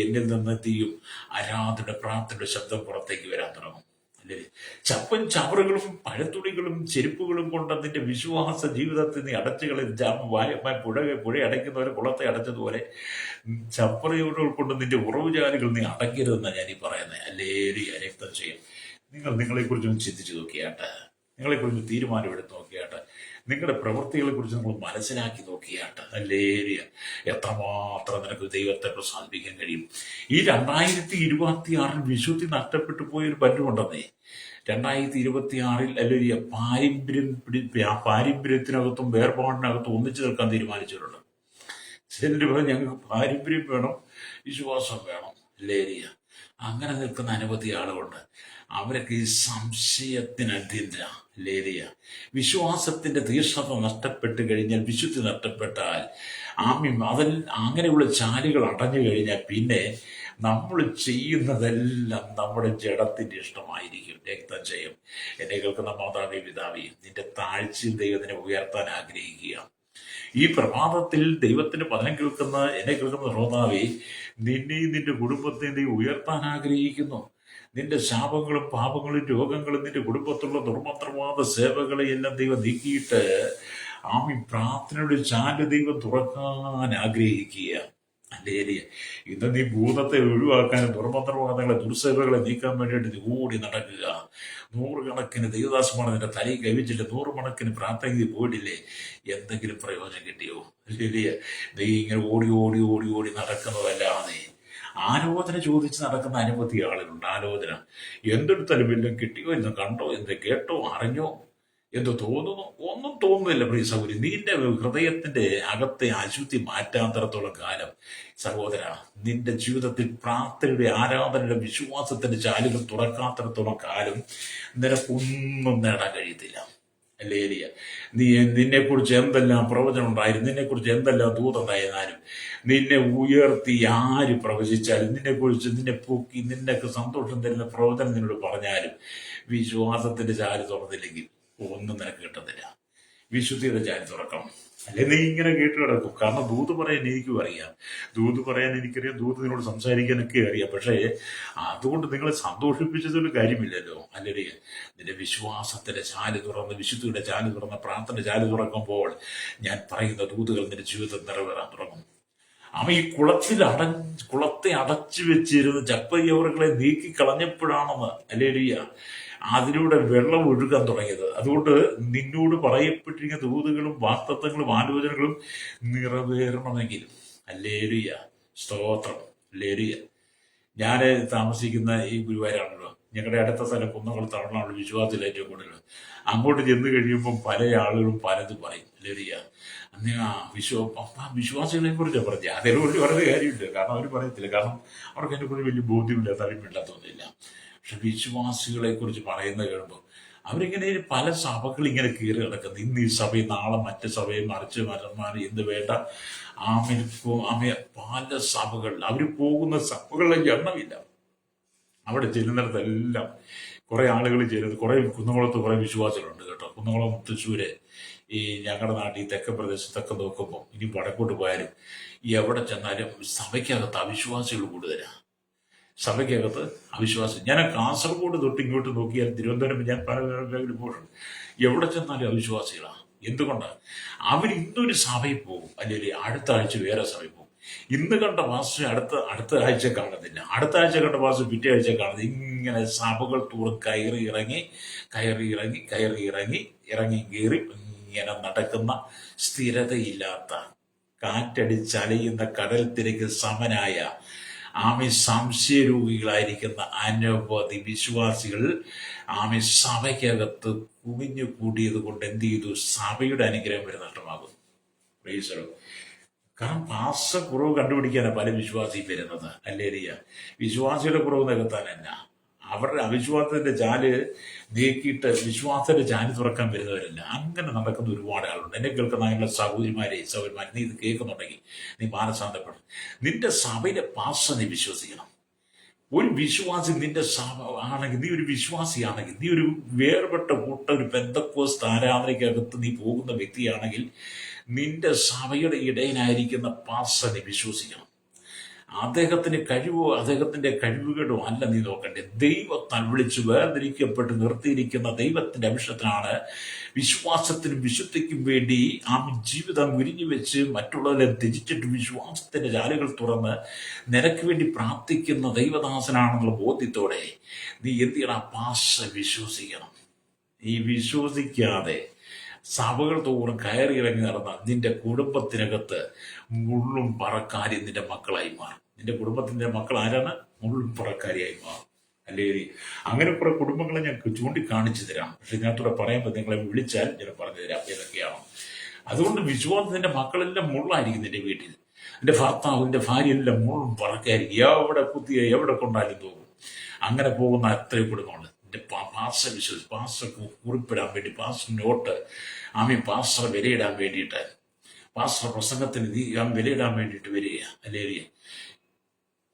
എന്നിൽ നിന്ന് എന്ത് ചെയ്യും? ആരാധനയുടെ പ്രാർത്ഥനയുടെ ശബ്ദം പുറത്തേക്ക് വരാൻ തുടങ്ങും. ചപ്പൻ ചവറുകളും പഴത്തുണികളും ചെരുപ്പുകളും കൊണ്ട് അതിന്റെ വിശ്വാസ ജീവിതത്തിൽ നീ അടച്ചുകളെ പുഴ അടയ്ക്കുന്നവരെ കുളത്തെ അടച്ചതുപോലെ ചപ്പറയോടുകൾ കൊണ്ട് നിന്റെ ഉറവുചാലുകൾ നീ അടയ്ക്കരുതെന്നാണ് ഞാൻ ഈ പറയുന്നത്. അല്ലേരി രക്തം ചെയ്യും. നിങ്ങളെക്കുറിച്ചൊന്ന് ചിന്തിച്ചു നോക്കിയാട്ടെ. നിങ്ങളെക്കുറിച്ച് തീരുമാനമെടുത്ത് നോക്കിയാട്ടെ. നിങ്ങളുടെ പ്രവൃത്തികളെ കുറിച്ച് നമ്മൾ മനസ്സിലാക്കി നോക്കിയാട്ടെ. അല്ലേരിയ എത്രമാത്രം നിനക്ക് ദൈവത്തെ പ്രസാദിപ്പിക്കാൻ കഴിയും. ഈ 2026 വിശുദ്ധി നഷ്ടപ്പെട്ടു പോയൊരു പറ്റുമുണ്ടെന്നേ. 2026 അല്ലെങ്കിൽ പാരമ്പര്യത്തിനകത്തും വേർപാടിനകത്തും ഒന്നിച്ചു നിൽക്കാൻ തീരുമാനിച്ചിട്ടുണ്ട്. ചിലർ പറയും ഞങ്ങൾക്ക് പാരമ്പര്യം വേണം, വിശ്വാസം വേണം. അല്ലേരിയ അങ്ങനെ നിൽക്കുന്ന അനവധി ആളുകളുണ്ട്. അവരൊക്കെ ഈ സംശയത്തിനധീന ലേലിയ വിശ്വാസത്തിന്റെ തീക്ഷ്ണത നഷ്ടപ്പെട്ട് കഴിഞ്ഞാൽ, വിശുദ്ധി നഷ്ടപ്പെട്ടാൽ, അതിൽ അങ്ങനെയുള്ള ചാലുകൾ അടഞ്ഞു കഴിഞ്ഞാൽ പിന്നെ നമ്മൾ ചെയ്യുന്നതെല്ലാം നമ്മുടെ ജഡത്തിന്റെ ഇഷ്ടമായിരിക്കും. രക്തം ചെയ്യും. എന്നെ കേൾക്കുന്ന മാതാവേ, പിതാവേ, നിന്റെ താഴ്ചയിൽ ദൈവത്തിനെ ഉയർത്താൻ ആഗ്രഹിക്കുക. ഈ പ്രഭാതത്തിൽ ദൈവത്തിന്റെ പദം കേൾക്കുന്ന എന്നെ കേൾക്കുന്ന ശ്രോതാവേ, നിന്നെയും നിന്റെ കുടുംബത്തെയും ദൈവം ഉയർത്താൻ ആഗ്രഹിക്കുന്നു. നിന്റെ ശാപങ്ങളും പാപങ്ങളും രോഗങ്ങളും നിന്റെ കുടുംബത്തിലുള്ള ദുർമന്ത്രവാദ സേവകളെ എല്ലാം ദൈവം നീക്കിയിട്ട് പ്രാർത്ഥനയുടെ ചാല് ദൈവം തുറക്കാൻ ആഗ്രഹിക്കുക. അല്ലേരിയ ഇന്ന് നീ ഭൂതത്തെ ഒഴിവാക്കാനും ദുർമന്ത്രവാദങ്ങളെ ദുർസേവകളെ നീക്കാൻ വേണ്ടിയിട്ട് നീ ഓടി നടക്കുക. 100 കണക്കിന് ദൈവദാസമാണ് നിന്റെ തലയിൽ കവിച്ചിട്ട് 100 കണക്കിന് പ്രാർത്ഥന പോയിട്ടില്ലേ? എന്തെങ്കിലും പ്രയോജനം കിട്ടിയോ? അല്ലേരിയ നീ ഇങ്ങനെ ഓടി ഓടി ഓടി ഓടി നടക്കുന്നതല്ലാതെ ആലോചന ചോദിച്ച് നടക്കുന്ന അനവധി ആളുകളുണ്ട്. ആലോചന എന്തെടുത്താലും വല്ലതും കിട്ടിയോ, എന്ന് കണ്ടോ, എന്ത് കേട്ടോ, അറിഞ്ഞോ, എന്ത് തോന്നുന്നു? ഒന്നും തോന്നുന്നില്ല പ്രിയ സഹോദരി. നിന്റെ ഹൃദയത്തിന്റെ അകത്തെ അശുദ്ധി മാറ്റാത്തടത്തോളം കാലം സഹോദര, നിന്റെ ജീവിതത്തിൽ പ്രാർത്ഥനയുടെ, ആരാധനയുടെ, വിശ്വാസത്തിന്റെ ചാലുകൾ തുറക്കാത്തിടത്തോളം കാലം നിനക്കൊന്നും നേടാൻ കഴിയത്തില്ല. അല്ലേലിയ നിന്നെക്കുറിച്ച് എന്തെല്ലാം പ്രവചനം ഉണ്ടായിരുന്നു, നിന്നെക്കുറിച്ച് എന്തെല്ലാം ദൂതുണ്ടായിരുന്നാലും, നിന്നെ ഉയർത്തി ആര് പ്രവചിച്ചാലും, നിന്നെക്കുറിച്ച് നിന്നെ പൊക്കി നിനക്ക് സന്തോഷം തരുന്ന പ്രവചനം നിന്നോട് പറഞ്ഞാലും, വിശ്വാസത്തിന്റെ ചാല് തുറന്നില്ലെങ്കിൽ ഒന്നും നിനക്ക് കിട്ടത്തില്ല. വിശുദ്ധിയുടെ ചാല് തുറക്കണം. അല്ലെ നീ ഇങ്ങനെ കേട്ട് കിടക്കും. കാരണം ദൂത് പറയാൻ എനിക്കും അറിയാം, ദൂത് പറയാൻ എനിക്കറിയാം, ദൂത് നിന്നോട് സംസാരിക്കാനൊക്കെ അറിയാം. പക്ഷേ അതുകൊണ്ട് നിങ്ങളെ സന്തോഷിപ്പിച്ചതൊരു കാര്യമില്ലല്ലോ. അല്ലെങ്കിൽ നിന്റെ വിശ്വാസത്തിന്റെ ചാല് തുറന്ന്, വിശുദ്ധിയുടെ ചാല് തുറന്ന്, പ്രാർത്ഥന ചാല് തുറക്കുമ്പോൾ ഞാൻ പറയുന്ന ദൂതുകൾ നിന്റെ ജീവിതത്തിൽ നിറവേറാൻ തുടങ്ങും. ഈ കുളത്തെ അടച്ചു വെച്ചിരുന്ന ചപ്പയ്യവറുകളെ നീക്കി കളഞ്ഞപ്പോഴാണെന്ന് അല്ലേലിയ അതിലൂടെ വെള്ളം ഒഴുകാൻ തുടങ്ങിയത്. അതുകൊണ്ട് നിന്നോട് പറയപ്പെട്ടിരിക്കുന്ന ദൂതുകളും വാക്തത്വങ്ങളും ആലോചനകളും നിറവേറണമെങ്കിൽ അല്ലേലിയ സ്തോത്രം. അല്ലേലിയ ഞാൻ താമസിക്കുന്ന ഈ ഗുരുവായൂരാണല്ലോ. ഞങ്ങളുടെ അടുത്ത സ്ഥലം കുന്നംകുളം തമിഴ്നാട് വിശ്വാസത്തിൽ ഏറ്റവും കൂടുതൽ. അങ്ങോട്ട് ചെന്ന് കഴിയുമ്പം പല ആളുകളും പലതും പറയും. അല്ലേലിയ അന്ന് വിശ്വാസികളെ കുറിച്ചാണ് പറഞ്ഞത്. അതിനെക്കുറിച്ച് പറയുന്ന കാര്യമില്ല, കാരണം അവർ പറയത്തില്ല. കാരണം അവർക്ക് അതിനെക്കുറിച്ച് വലിയ ബോധ്യമില്ല, താല്പര്യമില്ലാത്തൊന്നുമില്ല. പക്ഷെ വിശ്വാസികളെ കുറിച്ച് പറയുന്നത് കേൾക്കുമ്പോൾ അവരിങ്ങനെ പല സഭകൾ ഇങ്ങനെ കീറി കിടക്കുന്നു. ഇന്ന് ഈ സഭയിൽ, നാളെ മറ്റ് സഭയിൽ, മറിച്ച് മാറി എന്ത് വേണ്ട പല സഭകൾ. അവർ പോകുന്ന സഭകളുടെ എണ്ണമില്ല. അവിടെ ചെല്ലുന്നിടത്തെല്ലാം കുറെ ആളുകൾ ചേരുന്നത്. കുറെ കുന്നംകുളത്ത് കുറെ വിശ്വാസികളുണ്ട് കേട്ടോ. കുന്നംകുളം, തൃശ്ശൂര്, ഈ ഞങ്ങളുടെ നാട്ടിൽ തെക്കൻ പ്രദേശത്തൊക്കെ നോക്കുമ്പോൾ, ഇനി വടക്കോട്ട് പോയാലും എവിടെ ചെന്നാലും സഭയ്ക്കകത്ത് അവിശ്വാസികൾ കൂടുതലാണ്. സഭയ്ക്കകത്ത് അവിശ്വാസം. ഞാൻ കാസർഗോഡ് തൊട്ട് ഇങ്ങോട്ട് നോക്കിയാൽ, തിരുവനന്തപുരം ഞാൻ പല പോയിട്ടുണ്ട്, എവിടെ ചെന്നാലും അവിശ്വാസികളാണ്. എന്തുകൊണ്ടാണ്? അവർ ഇന്നൊരു സഭയിൽ പോകും, അല്ലെങ്കിൽ അടുത്ത ആഴ്ച വേറെ സഭയിൽ പോകും. ഇന്ന് കണ്ട പാസ്റ്റർ അടുത്ത ആഴ്ച കാണുന്നില്ല, അടുത്ത ആഴ്ച കണ്ട പാസ്റ്റർ പിറ്റേ ആഴ്ച കാണുന്നത്. ഇങ്ങനെ സഭകൾ തോറും കയറി ഇറങ്ങി കയറി ഇങ്ങനെ നടക്കുന്ന, സ്ഥിരതയില്ലാത്ത, കാറ്റടിച്ചലയുന്ന കടൽ തിരക്ക് സമനായ സംശയരോഗികളായിരിക്കുന്ന അനവധി വിശ്വാസികൾ സഭയ്ക്കകത്ത് കുമിഞ്ഞു കൂടിയത് കൊണ്ട് എന്ത് ചെയ്തു? സഭയുടെ അനുഗ്രഹം വരെ നഷ്ടമാകുന്നു. കാരണം കുറവ് കണ്ടുപിടിക്കാനാണ് പല വിശ്വാസി വരുന്നത്. അല്ലേരിയ വിശ്വാസിയുടെ കുറവ് നികത്താനല്ല, അവരുടെ അവിശ്വാസത്തിന്റെ ചാല് നീക്കിയിട്ട് വിശ്വാസത്തിന്റെ ചാല് തുറക്കാൻ വരുന്നവരല്ല. അങ്ങനെ നടക്കുന്ന ഒരുപാട് ആളുണ്ട്. എന്നെ കേൾക്കുന്ന അങ്ങനെയുള്ള സഹോദരിമാരെ, നീ ഇത് കേൾക്കുന്നുണ്ടെങ്കിൽ നീ മാനസാന്തപ്പെടും. നിന്റെ സഭയിലെ പാസ്റ്റർ നീ വിശ്വസിക്കണം. ഒരു വിശ്വാസി നിന്റെ സഭ ആണെങ്കിൽ, നീ ഒരു വിശ്വാസിയാണെങ്കിൽ, നീ ഒരു വേർപെട്ട ഒരു പെന്തക്കോസ്ത് ആരാധനയ്ക്കകത്ത് നീ പോകുന്ന വ്യക്തിയാണെങ്കിൽ, നിന്റെ സഭയുടെ ഇടയനായിരിക്കുന്ന പാസ്റ്റർ നീ വിശ്വസിക്കണം. അദ്ദേഹത്തിന്റെ കഴിവോ അദ്ദേഹത്തിന്റെ കഴിവുകളോ അല്ല നീ നോക്കണ്ടേ. ദൈവത്താൽ വിളിച്ച് വേർതിരിക്കപ്പെട്ട് നിർത്തിയിരിക്കുന്ന ദൈവത്തിന്റെ അംശത്തിനാണ് വിശ്വാസത്തിനും വിശുദ്ധിക്കും വേണ്ടി ജീവിതം ഉരിഞ്ഞു വെച്ച് മറ്റുള്ളവരെ ത്യജിച്ചിട്ട് വിശ്വാസത്തിന്റെ ജാലുകൾ തുറന്ന് നിനക്ക് വേണ്ടി പ്രാർത്ഥിക്കുന്ന ദൈവദാസനാണെന്നുള്ള ബോധ്യത്തോടെ നീ എന്ത് ചെയ്യണം? പാസ്റ്റർ വിശ്വസിക്കണം. നീ വിശ്വസിക്കാതെ സഭകൾ തോറും കയറി ഇറങ്ങി നടന്ന നിന്റെ കുടുംബത്തിനകത്ത് മുള്ളും പറക്കാരി നിന്റെ മക്കളായി മാറും. നിന്റെ കുടുംബത്തിന്റെ മക്കൾ ആരാണ്? മുള്ളും പറക്കാരിയായി മാറും. അല്ലെങ്കിൽ അങ്ങനെ കുറെ കുടുംബങ്ങളെ ഞാൻ ചൂണ്ടിക്കാണിച്ചു തരാം. പക്ഷെ ഇതിനകത്തൂടെ പറയുമ്പോൾ നിങ്ങളെ വിളിച്ചാൽ ഞാൻ പറഞ്ഞു തരാം ഏതൊക്കെയാണ്. അതുകൊണ്ട് വിശ്വാസത്തിന്റെ മക്കളെല്ലാം മുള്ളായിരിക്കും നിന്റെ വീട്ടിൽ. എൻ്റെ ഭർത്താവിൻ്റെ ഭാര്യയെല്ലാം മുഴുവൻ പറക്കായിരിക്കും, എവിടെ കുത്തിയ എവിടെ കൊണ്ടാലും പോകും. അങ്ങനെ പോകുന്ന എത്രയും കുടുംബമുണ്ട്. എൻ്റെ പാസ്റ്റർ വിശ്വസിച്ച് പാസ്റ്റർക്ക് കുറിപ്പിടാൻ വേണ്ടി, പാസ്റ്റർ നോട്ട് പാസ്റ്റർ വിലയിടാൻ വേണ്ടിയിട്ട്, പാസ്റ്റർ പ്രസംഗത്തിന് വിലയിടാൻ വേണ്ടിയിട്ട് വരിക. അല്ലെങ്കിൽ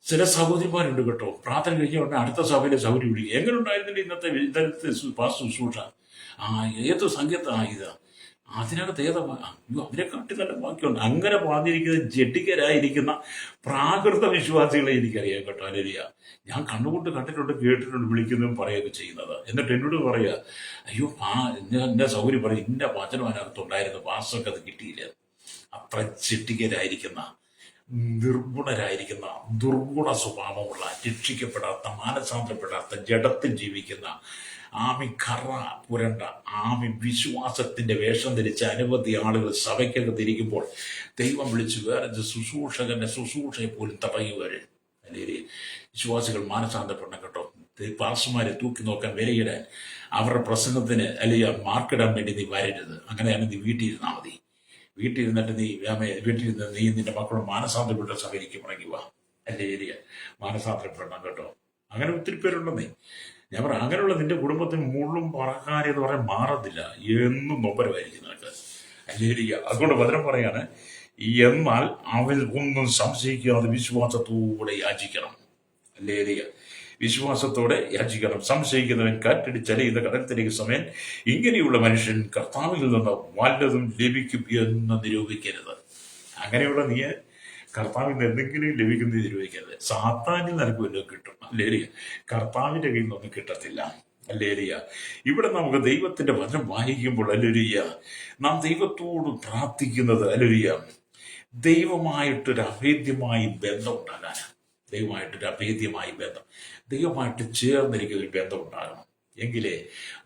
ചില സഹോദരിമാരുണ്ട് കേട്ടോ, പ്രാർത്ഥന കഴിഞ്ഞ ഉടനെ അടുത്ത സഭയിലെ സൗകര്യം വിളിക്കുക. എങ്ങനെ ഉണ്ടായിരുന്നില്ല ഇന്നത്തെ പാസ്റ്റർ ശുശ്രൂഷ, ഏത് സംഗീതമാണ് ഇത്, അതിനകത്ത് അതിനെ കാട്ടി നല്ല ബാക്കിയുണ്ട്. അങ്ങനെ പറഞ്ഞിരിക്കുന്ന ജഡികരായിരിക്കുന്ന പ്രാകൃത വിശ്വാസികളെ എനിക്കറിയാം കേട്ടോ. അല്ലേരിയ, ഞാൻ കണ്ണുകൊണ്ട് കണ്ടിട്ടുണ്ട്, കേട്ടിട്ടുണ്ട്, വിളിക്കുന്നതും പറയുകയൊക്കെ ചെയ്യുന്നത്. എന്നിട്ട് എന്നോട് പറയുക, അയ്യോ എന്റെ സൗകര്യം പറയും, ഇന്ന വചനം അതിനകത്തുണ്ടായിരുന്നു, പാസ്റ്റർക്ക് അത് കിട്ടിയില്ല. അത്ര ജഡികരായിരിക്കുന്ന, നിർഗുണരായിരിക്കുന്ന, ദുർഗുണ സ്വഭാവമുള്ള, രക്ഷിക്കപ്പെടാത്ത, മാനസാന്തരപ്പെടാത്ത, ജഡത്തിൽ ജീവിക്കുന്ന, കറ പുരണ്ട, വിശ്വാസത്തിന്റെ വേഷം ധരിച്ച അനവധി ആളുകൾ സഭയ്ക്കകത്തിരിക്കുമ്പോൾ ദൈവം വിളിച്ച് വേറെ ശുശ്രൂഷകന്റെ ശുശ്രൂഷയെ പോലും തടയുവര്. അല്ലെങ്കിൽ വിശ്വാസികൾ മാനസാന്തരപ്പെടണം കേട്ടോ. പാസ്റ്റർമാരെ തൂക്കി നോക്കാൻ, വിലയിടാൻ, അവരുടെ പ്രസംഗത്തിന് അല്ലെങ്കിൽ മാർക്കിടാൻ വേണ്ടി നീ വരരുത്. അങ്ങനെയാണ് നീ വീട്ടിൽ ഇരുന്നാൽ മതി. വീട്ടിൽ ഇരുന്നിട്ട് വീട്ടിലിരുന്ന് നീ നിന്റെ മക്കളും മാനസാന്തരപ്പെട്ട സഭയിലേക്ക് മടങ്ങി വാ. എൻ്റെ ഏരിയ മാനസാന്തരപ്പെടണം കേട്ടോ. അങ്ങനെ ഒത്തിരി പേരുണ്ടെന്നേ. ഞാൻ പറയാം, അങ്ങനെയുള്ള നിന്റെ കുടുംബത്തിന് മുള്ളും പറക്കാരി എന്ന് പറയാൻ മാറത്തില്ല, എന്നും നൊമ്പരമായിരിക്കും നിനക്ക്. അല്ലേരിയ. അതുകൊണ്ട് വചനം പറയാണ്, എന്നാൽ അവൻ ഒന്നും സംശയിക്കാതെ വിശ്വാസത്തോടെ യാചിക്കണം. അല്ലേരിയ. വിശ്വാസത്തോടെ യാചിക്കണം. സംശയിക്കുന്നവൻ കാറ്റടിച്ചലയുന്ന കടൽത്തിലേക്ക് സമയം. ഇങ്ങനെയുള്ള മനുഷ്യൻ കർത്താവിൽ നിന്ന് വല്ലതും ലഭിക്കും എന്ന് നിരൂപിക്കരുത്. അങ്ങനെയുള്ള നീ കർത്താവിൽ നിന്ന് എന്തെങ്കിലും ലഭിക്കുന്നത് നിരൂപിക്കരുത്. സാത്താനിൽ നിനക്ക് വല്ലതും കിട്ടും. അല്ലേരിയ. കർത്താവിന്റെ കയ്യിൽ നിന്നൊന്നും കിട്ടത്തില്ല. അല്ലേരിയ. ഇവിടെ നമുക്ക് ദൈവത്തിന്റെ വചനം വായിക്കുമ്പോൾ അല്ലേരിയ, നാം ദൈവത്തോട് പ്രാർത്ഥിക്കുന്നത് അല്ലേരിയ, ദൈവമായിട്ടൊരു അഭേദ്യമായി ബന്ധം ഉണ്ടാകാനാണ്. ദൈവമായിട്ടൊരു അഭേദ്യമായി ബന്ധം, ദൈവമായിട്ട് ചേർന്നിരിക്കുന്ന ഒരു ബന്ധം ഉണ്ടാകണം, എങ്കിലേ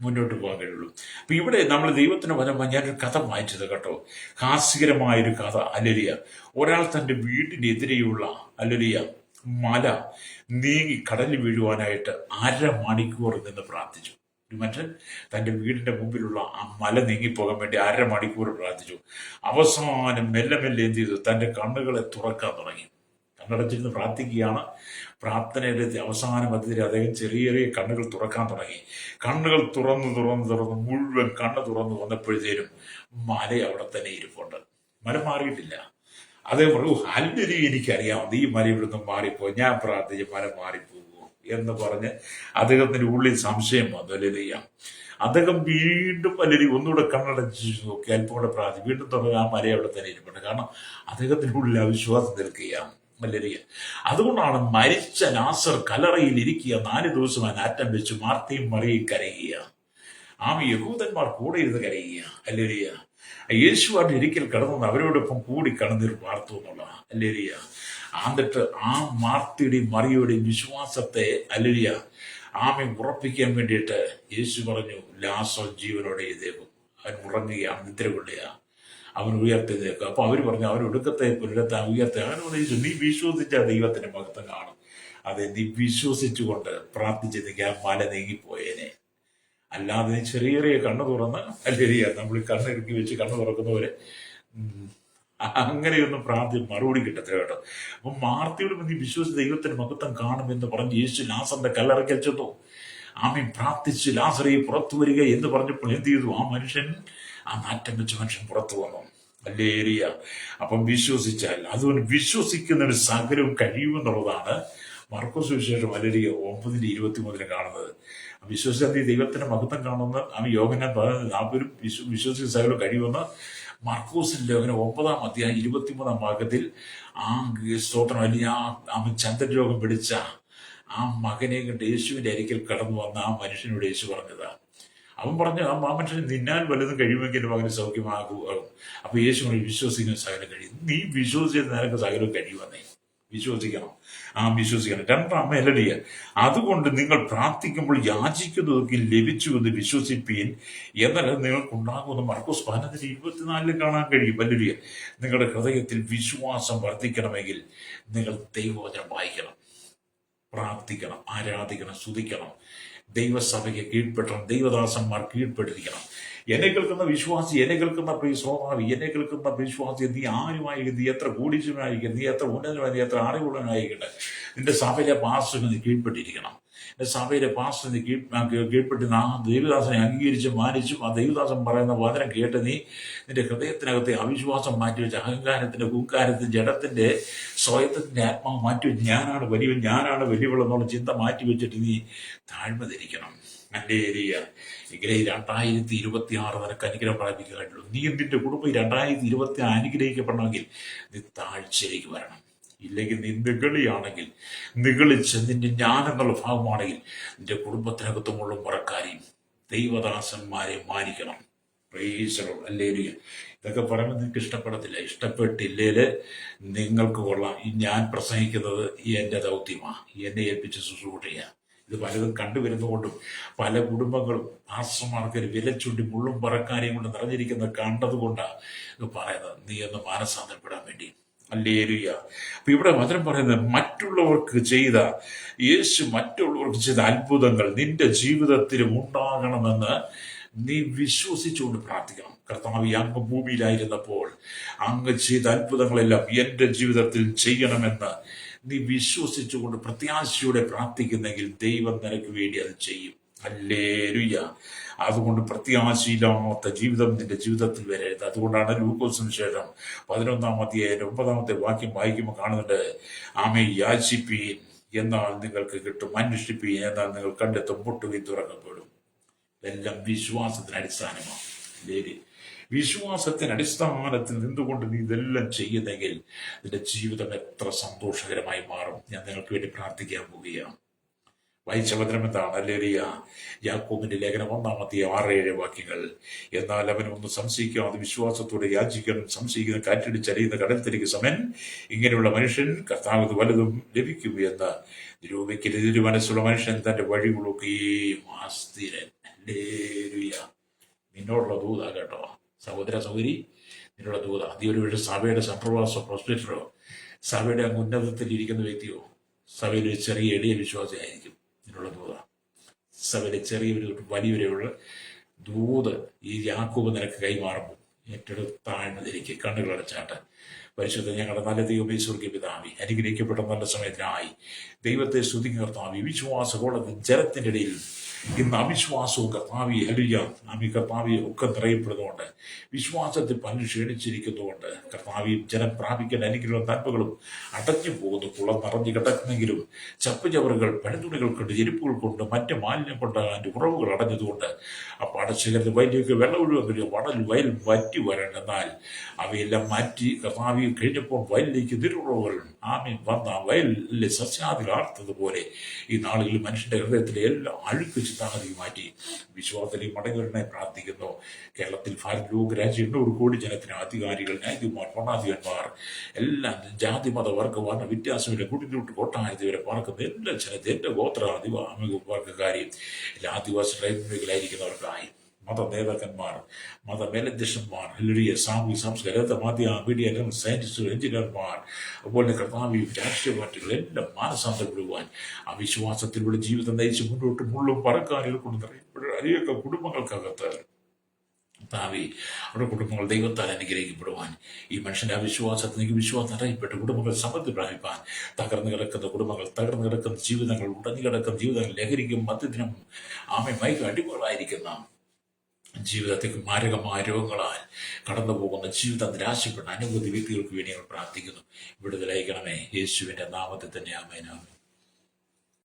മുന്നോട്ട് പോകാൻ കഴിയുള്ളൂ. അപ്പൊ ഇവിടെ നമ്മൾ ദൈവത്തിന് വചനം, ഞാനൊരു കഥ വായിച്ചത് കേട്ടോ, ഹാസ്യകരമായൊരു കഥ. അല്ലേരിയ. ഒരാൾ തൻ്റെ വീടിനെതിരെയുള്ള അല്ലേരിയ മല നീങ്ങി കടലിൽ വീഴുവാനായിട്ട് 1/2 മണിക്കൂർ നിന്ന് പ്രാർത്ഥിച്ചു. ഒരു മനുഷ്യൻ തൻ്റെ വീടിന്റെ മുമ്പിലുള്ള ആ മല നീങ്ങിപ്പോകാൻ വേണ്ടി 1/2 മണിക്കൂർ പ്രാർത്ഥിച്ചു. അവസാനം മെല്ലെ മെല്ലെ എന്ത് ചെയ്തു, തൻ്റെ കണ്ണുകളെ തുറക്കാൻ തുടങ്ങി. കണ്ണടച്ചിരുന്ന് പ്രാർത്ഥിക്കുകയാണ്. പ്രാർത്ഥനയുടെ അവസാന മധ്യത്തിൽ അദ്ദേഹം ചെറിയ ചെറിയ കണ്ണുകൾ തുറക്കാൻ തുടങ്ങി. കണ്ണുകൾ തുറന്ന് മുഴുവൻ കണ്ണ് തുറന്നു വന്നപ്പോഴത്തേനും മല അവിടെ തന്നെ ഇരിപ്പുണ്ട്. മല മാറിയിട്ടില്ല. അദ്ദേഹം പറഞ്ഞു, അല്ലൊരു എനിക്കറിയാം, ഈ മല ഇവിടുന്ന് മാറിപ്പോ, ഞാൻ പ്രാർത്ഥിച്ച് മല മാറിപ്പോകുമോ എന്ന് പറഞ്ഞ് അദ്ദേഹത്തിന്റെ ഉള്ളിൽ സംശയം വന്നു. അല്ലേരിയ. അദ്ദേഹം വീണ്ടും അല്ലെങ്കിൽ ഒന്നുകൂടെ കണ്ണടച്ച് നോക്കി, അല്പം കൂടെ പ്രാർത്ഥിച്ചു, വീണ്ടും തുറന്ന് ആ മല അവിടെ തന്നെ ഇരിപ്പുണ്ട്. കാരണം അദ്ദേഹത്തിന്റെ ഉള്ളിൽ അവിശ്വാസം നിൽക്കുകയാണ്. അല്ലേരിയ. അതുകൊണ്ടാണ് മരിച്ച ലാസർ കല്ലറയിൽ ഇരിക്കുക, 4 ദിവസം നാറ്റം വെച്ച് മാർത്തയും മറിയും കരയുക. യഹൂദന്മാർ കൂടെ ഇരുന്ന് കരയുക. അല്ലേരിയ. യേശുവായിട്ട് ഒരിക്കൽ കിടന്നു അവരോടൊപ്പം കൂടി കണ്ണുനീർ വാർത്തു എന്നുള്ള. അല്ലേരിയ. എന്നിട്ട് ആ മാർത്തിയുടെയും മറിയുടെയും വിശ്വാസത്തെ അല്ലേരിയ ഉറപ്പിക്കാൻ വേണ്ടിയിട്ട് യേശു പറഞ്ഞു, ലാസർ ജീവനോടെ എഴുതേക്കും. അവൻ ഉറങ്ങുകയാണ്, നിദ്ര കൊള്ളുക, അവൻ ഉയർത്തിയേക്കും. അപ്പൊ അവർ പറഞ്ഞു, അവൻ ഒടുക്കത്തെ പുനരത്തെ ഉയർത്തി. അങ്ങനെ പറഞ്ഞു, നീ വിശ്വസിച്ച ദൈവത്തിന്റെ മഹത്വം കാണും. അതെ, നീ വിശ്വസിച്ചുകൊണ്ട് പ്രാർത്ഥിച്ചെങ്കിൽ ആ മല നീങ്ങിപ്പോയേനെ. അല്ലാതെ നീ ചെറിയ ചെറിയ കണ്ണു തുറന്ന് അല്ലേരിയ, നമ്മൾ കണ്ണിറുക്കി വെച്ച് കണ്ണു തുറക്കുന്നവരെ അങ്ങനെയൊന്നും മറുപടി കിട്ടത്തില്ല കേട്ടോ. അപ്പൊ മാർത്തിയോട് നീ വിശ്വസിച്ച് ദൈവത്തിന്റെ മഹത്വം കാണുമെന്ന് പറഞ്ഞ് യേശു ലാസറിന്റെ കല്ലറയ്ക്കൽ ചെന്നു. പ്രാർത്ഥിച്ച് ലാസറെ പുറത്തു വരിക എന്ന് പറഞ്ഞപ്പോൾ എന്ത് ചെയ്തു, ആ മനുഷ്യൻ, ആ നാറ്റം വെച്ച മനുഷ്യൻ പുറത്തു വന്നു. അല്ലേരിയ. അപ്പം വിശ്വസിച്ചാൽ, അതുകൊണ്ട് വിശ്വസിക്കുന്നതിന് സകലവും കഴിയുമെന്നുള്ളതാണ് മർക്കോസ് സുവിശേഷം അല്ലേരിയ 9:23 കാണുന്നത്. വിശ്വസിച്ചാൽ നീ ദൈവത്തിന്റെ മഹത്വം കാണുന്ന യോഹന്നാൻ 40 വിശ്വസിക്കുന്ന സകലവും കഴിയുമെന്ന് മർക്കോസിന്റെ ലേഖനം 9-ാം അധ്യായം 23-ാം വാക്യത്തിൽ സ്തോത്രം അല്ലെങ്കിൽ ചന്ദ്രരോഗം പിടിച്ച ആ മകനെ കണ്ട് യേശുവിന്റെ അരികിൽ കടന്നു വന്ന ആ മനുഷ്യനോട് യേശു പറഞ്ഞതാ. അവൻ പറഞ്ഞു, ആ മനുഷ്യൻ നിന്നാൽ വലുതും കഴിയുമെങ്കിൽ മകന് സൗഖ്യമാകും. അപ്പൊ യേശു വിശ്വസിക്കുന്ന സകലം കഴിയും. നീ വിശ്വസിച്ച നിനക്ക് സകലം കഴിയുമെന്നേ. വിശ്വസിക്കണം. വിശ്വസിക്കണം. 2-ാം മെലഡിയ. അതുകൊണ്ട് നിങ്ങൾ പ്രാർത്ഥിക്കുമ്പോൾ യാചിക്കുന്നതൊക്കെ ലഭിച്ചുവെന്ന് വിശ്വസിപ്പീൻ, എന്നാൽ നിങ്ങൾക്കുണ്ടാകുമെന്ന് മർക്കോസ് 15:24 കാണാൻ കഴിയും. മെലഡിയ. നിങ്ങളുടെ ഹൃദയത്തിൽ വിശ്വാസം വർദ്ധിക്കണമെങ്കിൽ നിങ്ങൾ ദൈവവചനം വായിക്കണം, പ്രാർത്ഥിക്കണം, ആരാധിക്കണം, സ്തുതിക്കണം. ദൈവസഭയ്ക്ക് കീഴ്പ്പെടണം, ദൈവദാസന്മാർ കീഴ്പ്പെട്ടിരിക്കണം. എന്നെ കേൾക്കുന്ന വിശ്വാസി, എന്നെ കേൾക്കുന്ന പ്രിയ ശ്രോതാവി, എന്നെ കേൾക്കുന്ന വിശ്വാസി, നീ ആരുമായിരിക്കും, നീ എത്ര കൂടിച്ചവനായിരിക്കും, നീ എത്ര ഉന്നതനായി, നീ എത്ര അറിവുള്ളവനായിരിക്കട്ടെ, നിന്റെ സഭയിലെ പാസ്റ്ററിന് നീ കീഴ്പ്പെട്ടിരിക്കണം. എന്റെ സഭയിലെ പാസ്റ്ററിന് കീഴ്പ്പെട്ട് ആ ദൈവദാസനെ അംഗീകരിച്ച് മാനിച്ചും ആ ദൈവദാസൻ പറയുന്ന വചനം കേട്ട് നീ നിന്റെ ഹൃദയത്തിനകത്തെ അവിശ്വാസം മാറ്റിവെച്ച് അഹങ്കാരത്തിന്റെ, കുങ്കാരത്തിന്റെ, ജഡത്തിന്റെ, സ്വയത്തിന്റെ ആത്മാവ് മാറ്റിവെച്ച് ഞാനാണ് വലിയവൻ, ഞാനാണ് വലിയവൾ എന്നുള്ള ചിന്ത മാറ്റിവെച്ചിട്ട് നീ താഴ്മ ധരിക്കണം. എൻ്റെ ഏരിയ എങ്കിലേ 2026 നിനക്ക് അനുഗ്രഹം പ്രാപിക്കാനുള്ളൂ. നീ നിന്റെ കുടുംബം 2026 അനുഗ്രഹിക്കപ്പെടണമെങ്കിൽ നീ താഴ്ചയിലേക്ക് വരണം. ഇല്ലെങ്കിൽ നീ നിഗളിയാണെങ്കിൽ, നിഗളിച്ച് നിന്റെ ഞാനെന്നുള്ള ഭാവമാണെങ്കിൽ നിന്റെ കുടുംബത്തിനകത്തുമുള്ള മുറക്കാരെയും ദൈവദാസന്മാരെ മാനിക്കണം. അല്ലേലൂയ. ഇതൊക്കെ പറയുമ്പോൾ നിങ്ങൾക്ക് ഇഷ്ടപ്പെടത്തില്ല. ഇഷ്ടപ്പെട്ടില്ലേല് നിങ്ങൾക്ക് കൊള്ളാം. ഞാൻ പ്രസംഗിക്കുന്നത് എൻ്റെ ദൗത്യമാണ്, എന്നെ ഏൽപ്പിച്ച് ശുശ്രൂഷ. ഇത് പലതും കണ്ടുവരുന്നതുകൊണ്ടും പല കുടുംബങ്ങളും പാസ്റ്റർമാർക്ക് വിലച്ചുണ്ടി മുള്ളും പറക്കാരെയും കൊണ്ട് നിറഞ്ഞിരിക്കുന്നത് കണ്ടതുകൊണ്ടാണ് ഇത് പറയുന്നത്. നീ ഒന്ന് മാനസാന്തരപ്പെടാൻ വേണ്ടി. ഹല്ലേലൂയ. അപ്പൊ ഇവിടെ വചനം പറയുന്നത്, മറ്റുള്ളവർക്ക് ചെയ്ത യേശു മറ്റുള്ളവർക്ക് ചെയ്ത അത്ഭുതങ്ങൾ നിന്റെ ജീവിതത്തിലും ഉണ്ടാകണമെന്ന് നീ വിശ്വസിച്ചുകൊണ്ട് പ്രാർത്ഥിക്കണം. കർത്താവ്, അങ്ങ് ഭൂമിയിലായിരുന്നപ്പോൾ അങ്ങ് ചെയ്ത അത്ഭുതങ്ങളെല്ലാം എൻ്റെ ജീവിതത്തിൽ ചെയ്യണമെന്ന് നീ വിശ്വസിച്ചുകൊണ്ട് പ്രത്യാശയോടെ പ്രാർത്ഥിക്കുന്നെങ്കിൽ ദൈവം നിനക്ക് വേണ്ടി അത് ചെയ്യും. ഹല്ലേലൂയ. അതുകൊണ്ട് പ്രത്യാശയില്ലാത്ത ജീവിതം നിന്റെ ജീവിതത്തിൽ വരരുത്. അതുകൊണ്ടാണ് ലൂക്കോസ് സുവിശേഷം 11-ാം അധ്യായം 9-ാമത്തെ വാക്യം വായിക്കുമ്പോൾ കാണുന്നുണ്ട്, ആമേ യാചിപ്പീൻ എന്നാൽ നിങ്ങൾക്ക് കിട്ടും, അന്വേഷിപ്പീൻ എന്നാൽ നിങ്ങൾ കണ്ടെത്തും, മുട്ടുകയും തുറക്കപ്പെടും. ഇതെല്ലാം വിശ്വാസത്തിന് അടിസ്ഥാനമാണ്. വിശ്വാസത്തിന് അടിസ്ഥാനത്തിൽ നിന്നുകൊണ്ട് നീ ഇതെല്ലാം ചെയ്യുന്നെങ്കിൽ നിന്റെ ജീവിതം എത്ര സന്തോഷകരമായി മാറും. ഞാൻ നിങ്ങൾക്ക് വേണ്ടി പ്രാർത്ഥിക്കാൻ പോവുകയാണ്. വായിച്ച വചനം എന്താണ്? ഹല്ലേലൂയ. യാക്കോബിന്റെ ലേഖനം 1-ാം അധ്യായം 6-7 വാക്യങ്ങൾ. എന്നാൽ അവനൊന്ന് സംശയിക്കാതെ വിശ്വാസത്തോടെ യാചിക്കണം. സംശയിക്കുന്ന കാറ്റടിച്ചറിയുന്ന കടൽത്തിലേക്ക് സമൻ ഇങ്ങനെയുള്ള മനുഷ്യൻ കർത്താവ് വലുതും ലഭിക്കും എന്ന് നിരൂപിക്കരുത്. ഒരു മനസ്സുള്ള മനുഷ്യൻ തന്റെ വഴികളൊക്കെയും ആസ്ഥിരൻ. ഹല്ലേലൂയ. നിന്നോടുള്ള ദൂത കേട്ടോ സഹോദര സഹോദരി, നിന്നുള്ള ദൂത. നീ ഒരു സഭയുടെ സപ്രവാസോ പ്രൊസ്പെക്ടറോ സഭയുടെ അങ്ങ് ഉന്നതത്തിൽ ഇരിക്കുന്ന വ്യക്തിയോ സഭയിൽ ഒരു ചെറിയ എളിയ വിശ്വാസിയായിരിക്കും. നിന്നുള്ള ദൂത സഭയിലെ ചെറിയൊരു വലിയൊരു ദൂത് ഈ യാക്കോബ് നിനക്ക് കൈമാറുമ്പോൾ ഏറ്റെടുത്ത് താഴ്ന്നതിലേക്ക് കണ്ണുകളടച്ചാട്ട്. പരിശുദ്ധ ഞങ്ങളുടെ നല്ല ദൈവമേ, സ്വർഗ്ഗീയ പിതാവേ, അനുഗ്രഹിക്കപ്പെട്ട നല്ല സമയത്തിനായി ദൈവത്തെ സ്തുതിക്കുന്ന കർത്താവേ, വിശ്വാസകോളത്തിൽ ജലത്തിന്റെ ഇടയിൽ ഇന്ന് അവിശ്വാസവും കർത്താവി ഹല്ലേലൂയ കർത്താവി ഒക്കെ നിറയപ്പെടുന്നതുകൊണ്ട്, വിശ്വാസത്തിൽ പലരും ക്ഷീണിച്ചിരിക്കുന്നതുകൊണ്ട് കർത്താവി ജനം പ്രാപിക്കേണ്ട അനുഗ്രഹവും നന്മകളും അടഞ്ഞു പോകുന്നു. കുളം നിറഞ്ഞു കിടക്കുന്നെങ്കിലും ചപ്പുചവറുകൾ, പണിതുണികൾ കൊണ്ട്, ചെരുപ്പുകൾ കൊണ്ട്, മറ്റ് മാലിന്യം കൊണ്ട് അതിൻ്റെ ഉറവുകൾ അടഞ്ഞതുകൊണ്ട് ആ പാടശേഖരത്തിൽ വയലിലേക്ക് വെള്ളം ഒഴുകാൻ കഴിയും. വയൽ വറ്റി വരണം. എന്നാൽ അവയെല്ലാം മാറ്റി കർത്താവി കഴിഞ്ഞപ്പോൾ വയലിലേക്ക് തിരുവുറവുകൾ ആമീൻ വന്ന വയലിലെ സസ്യാദികൾ ആർത്തതുപോലെ ഈ നാളുകളിൽ മനുഷ്യന്റെ ഹൃദയത്തിലെ എല്ലാ അഴുക്ക് ചിന്താഗതി മാറ്റി വിശ്വാസത്തിലേക്ക് മടങ്ങുവാനായി പ്രാർത്ഥിക്കുന്നു. കേരളത്തിൽ ഭാരത ലോക രാജ്യം 800 കോടി ജനത്തിന് അധികാരികൾ, ന്യായാധിപന്മാർ, ഭരണാധിപന്മാർ എല്ലാം ജാതി മത വർഗ വർണ്ണ വ്യത്യാസമില്ല, കുടിഞ്ഞൂട്ട് കൊട്ടാരത്തി വരെ പാർക്കുന്ന എല്ലാ ജനത്തെ, എൻ്റെ ഗോത്ര വർഗക്കാരെയും എല്ലാ ആദിവാസി ട്രൈബൽ മേഖലയിലായിരിക്കുന്നവർക്കായി മത നേതാക്കന്മാർ, മത മേലധ്യക്ഷന്മാർ, ഹല്ലേലൂയ, സാംസ്കാരിക മാധ്യമ മീഡിയ സയന്റിസ്റ്റുകൾ, എഞ്ചിനീയർമാർ, അതുപോലെ കർത്താവ് രാഷ്ട്രീയ പാർട്ടികൾ എല്ലാം മാനസാന്തരപ്പെടുവാൻ ആ വിശ്വാസത്തിലൂടെ ജീവിതം നയിച്ച് മുന്നോട്ട് മുള്ളും പറക്കാനുകൾ കൊണ്ട് നിറയപ്പെടുക അനേക കുടുംബങ്ങൾക്കകത്ത് താവി അവരുടെ കുടുംബങ്ങൾ ദൈവത്താൽ അനുഗ്രഹിക്കപ്പെടുവാൻ, ഈ മനുഷ്യന്റെ അവിശ്വാസത്തിലേക്ക് വിശ്വാസം അറിയപ്പെട്ട് കുടുംബങ്ങൾ സമൃദ്ധി പ്രാപിപ്പാൻ, തകർന്നു കിടക്കുന്ന കുടുംബങ്ങൾ, തകർന്നു കിടക്കുന്ന ജീവിതങ്ങൾ, ഉടഞ്ഞു കിടക്കുന്ന ജീവിതങ്ങൾ, ലഹരിക്കും മദ്യത്തിനും മയക്കും അടിമകളായിരിക്കുന്ന ജീവിതത്തേക്ക് മാരകമായ രോഗങ്ങളാൽ കടന്നു പോകുന്ന ജീവിതം നിരാശപ്പെട്ട അനവധി വ്യക്തികൾക്ക് വേണ്ടി ഞങ്ങൾ പ്രാർത്ഥിക്കുന്നു. വിടുതലയക്കണമേ യേശുവിന്റെ നാമത്തിൽ തന്നെ. ആമേൻ.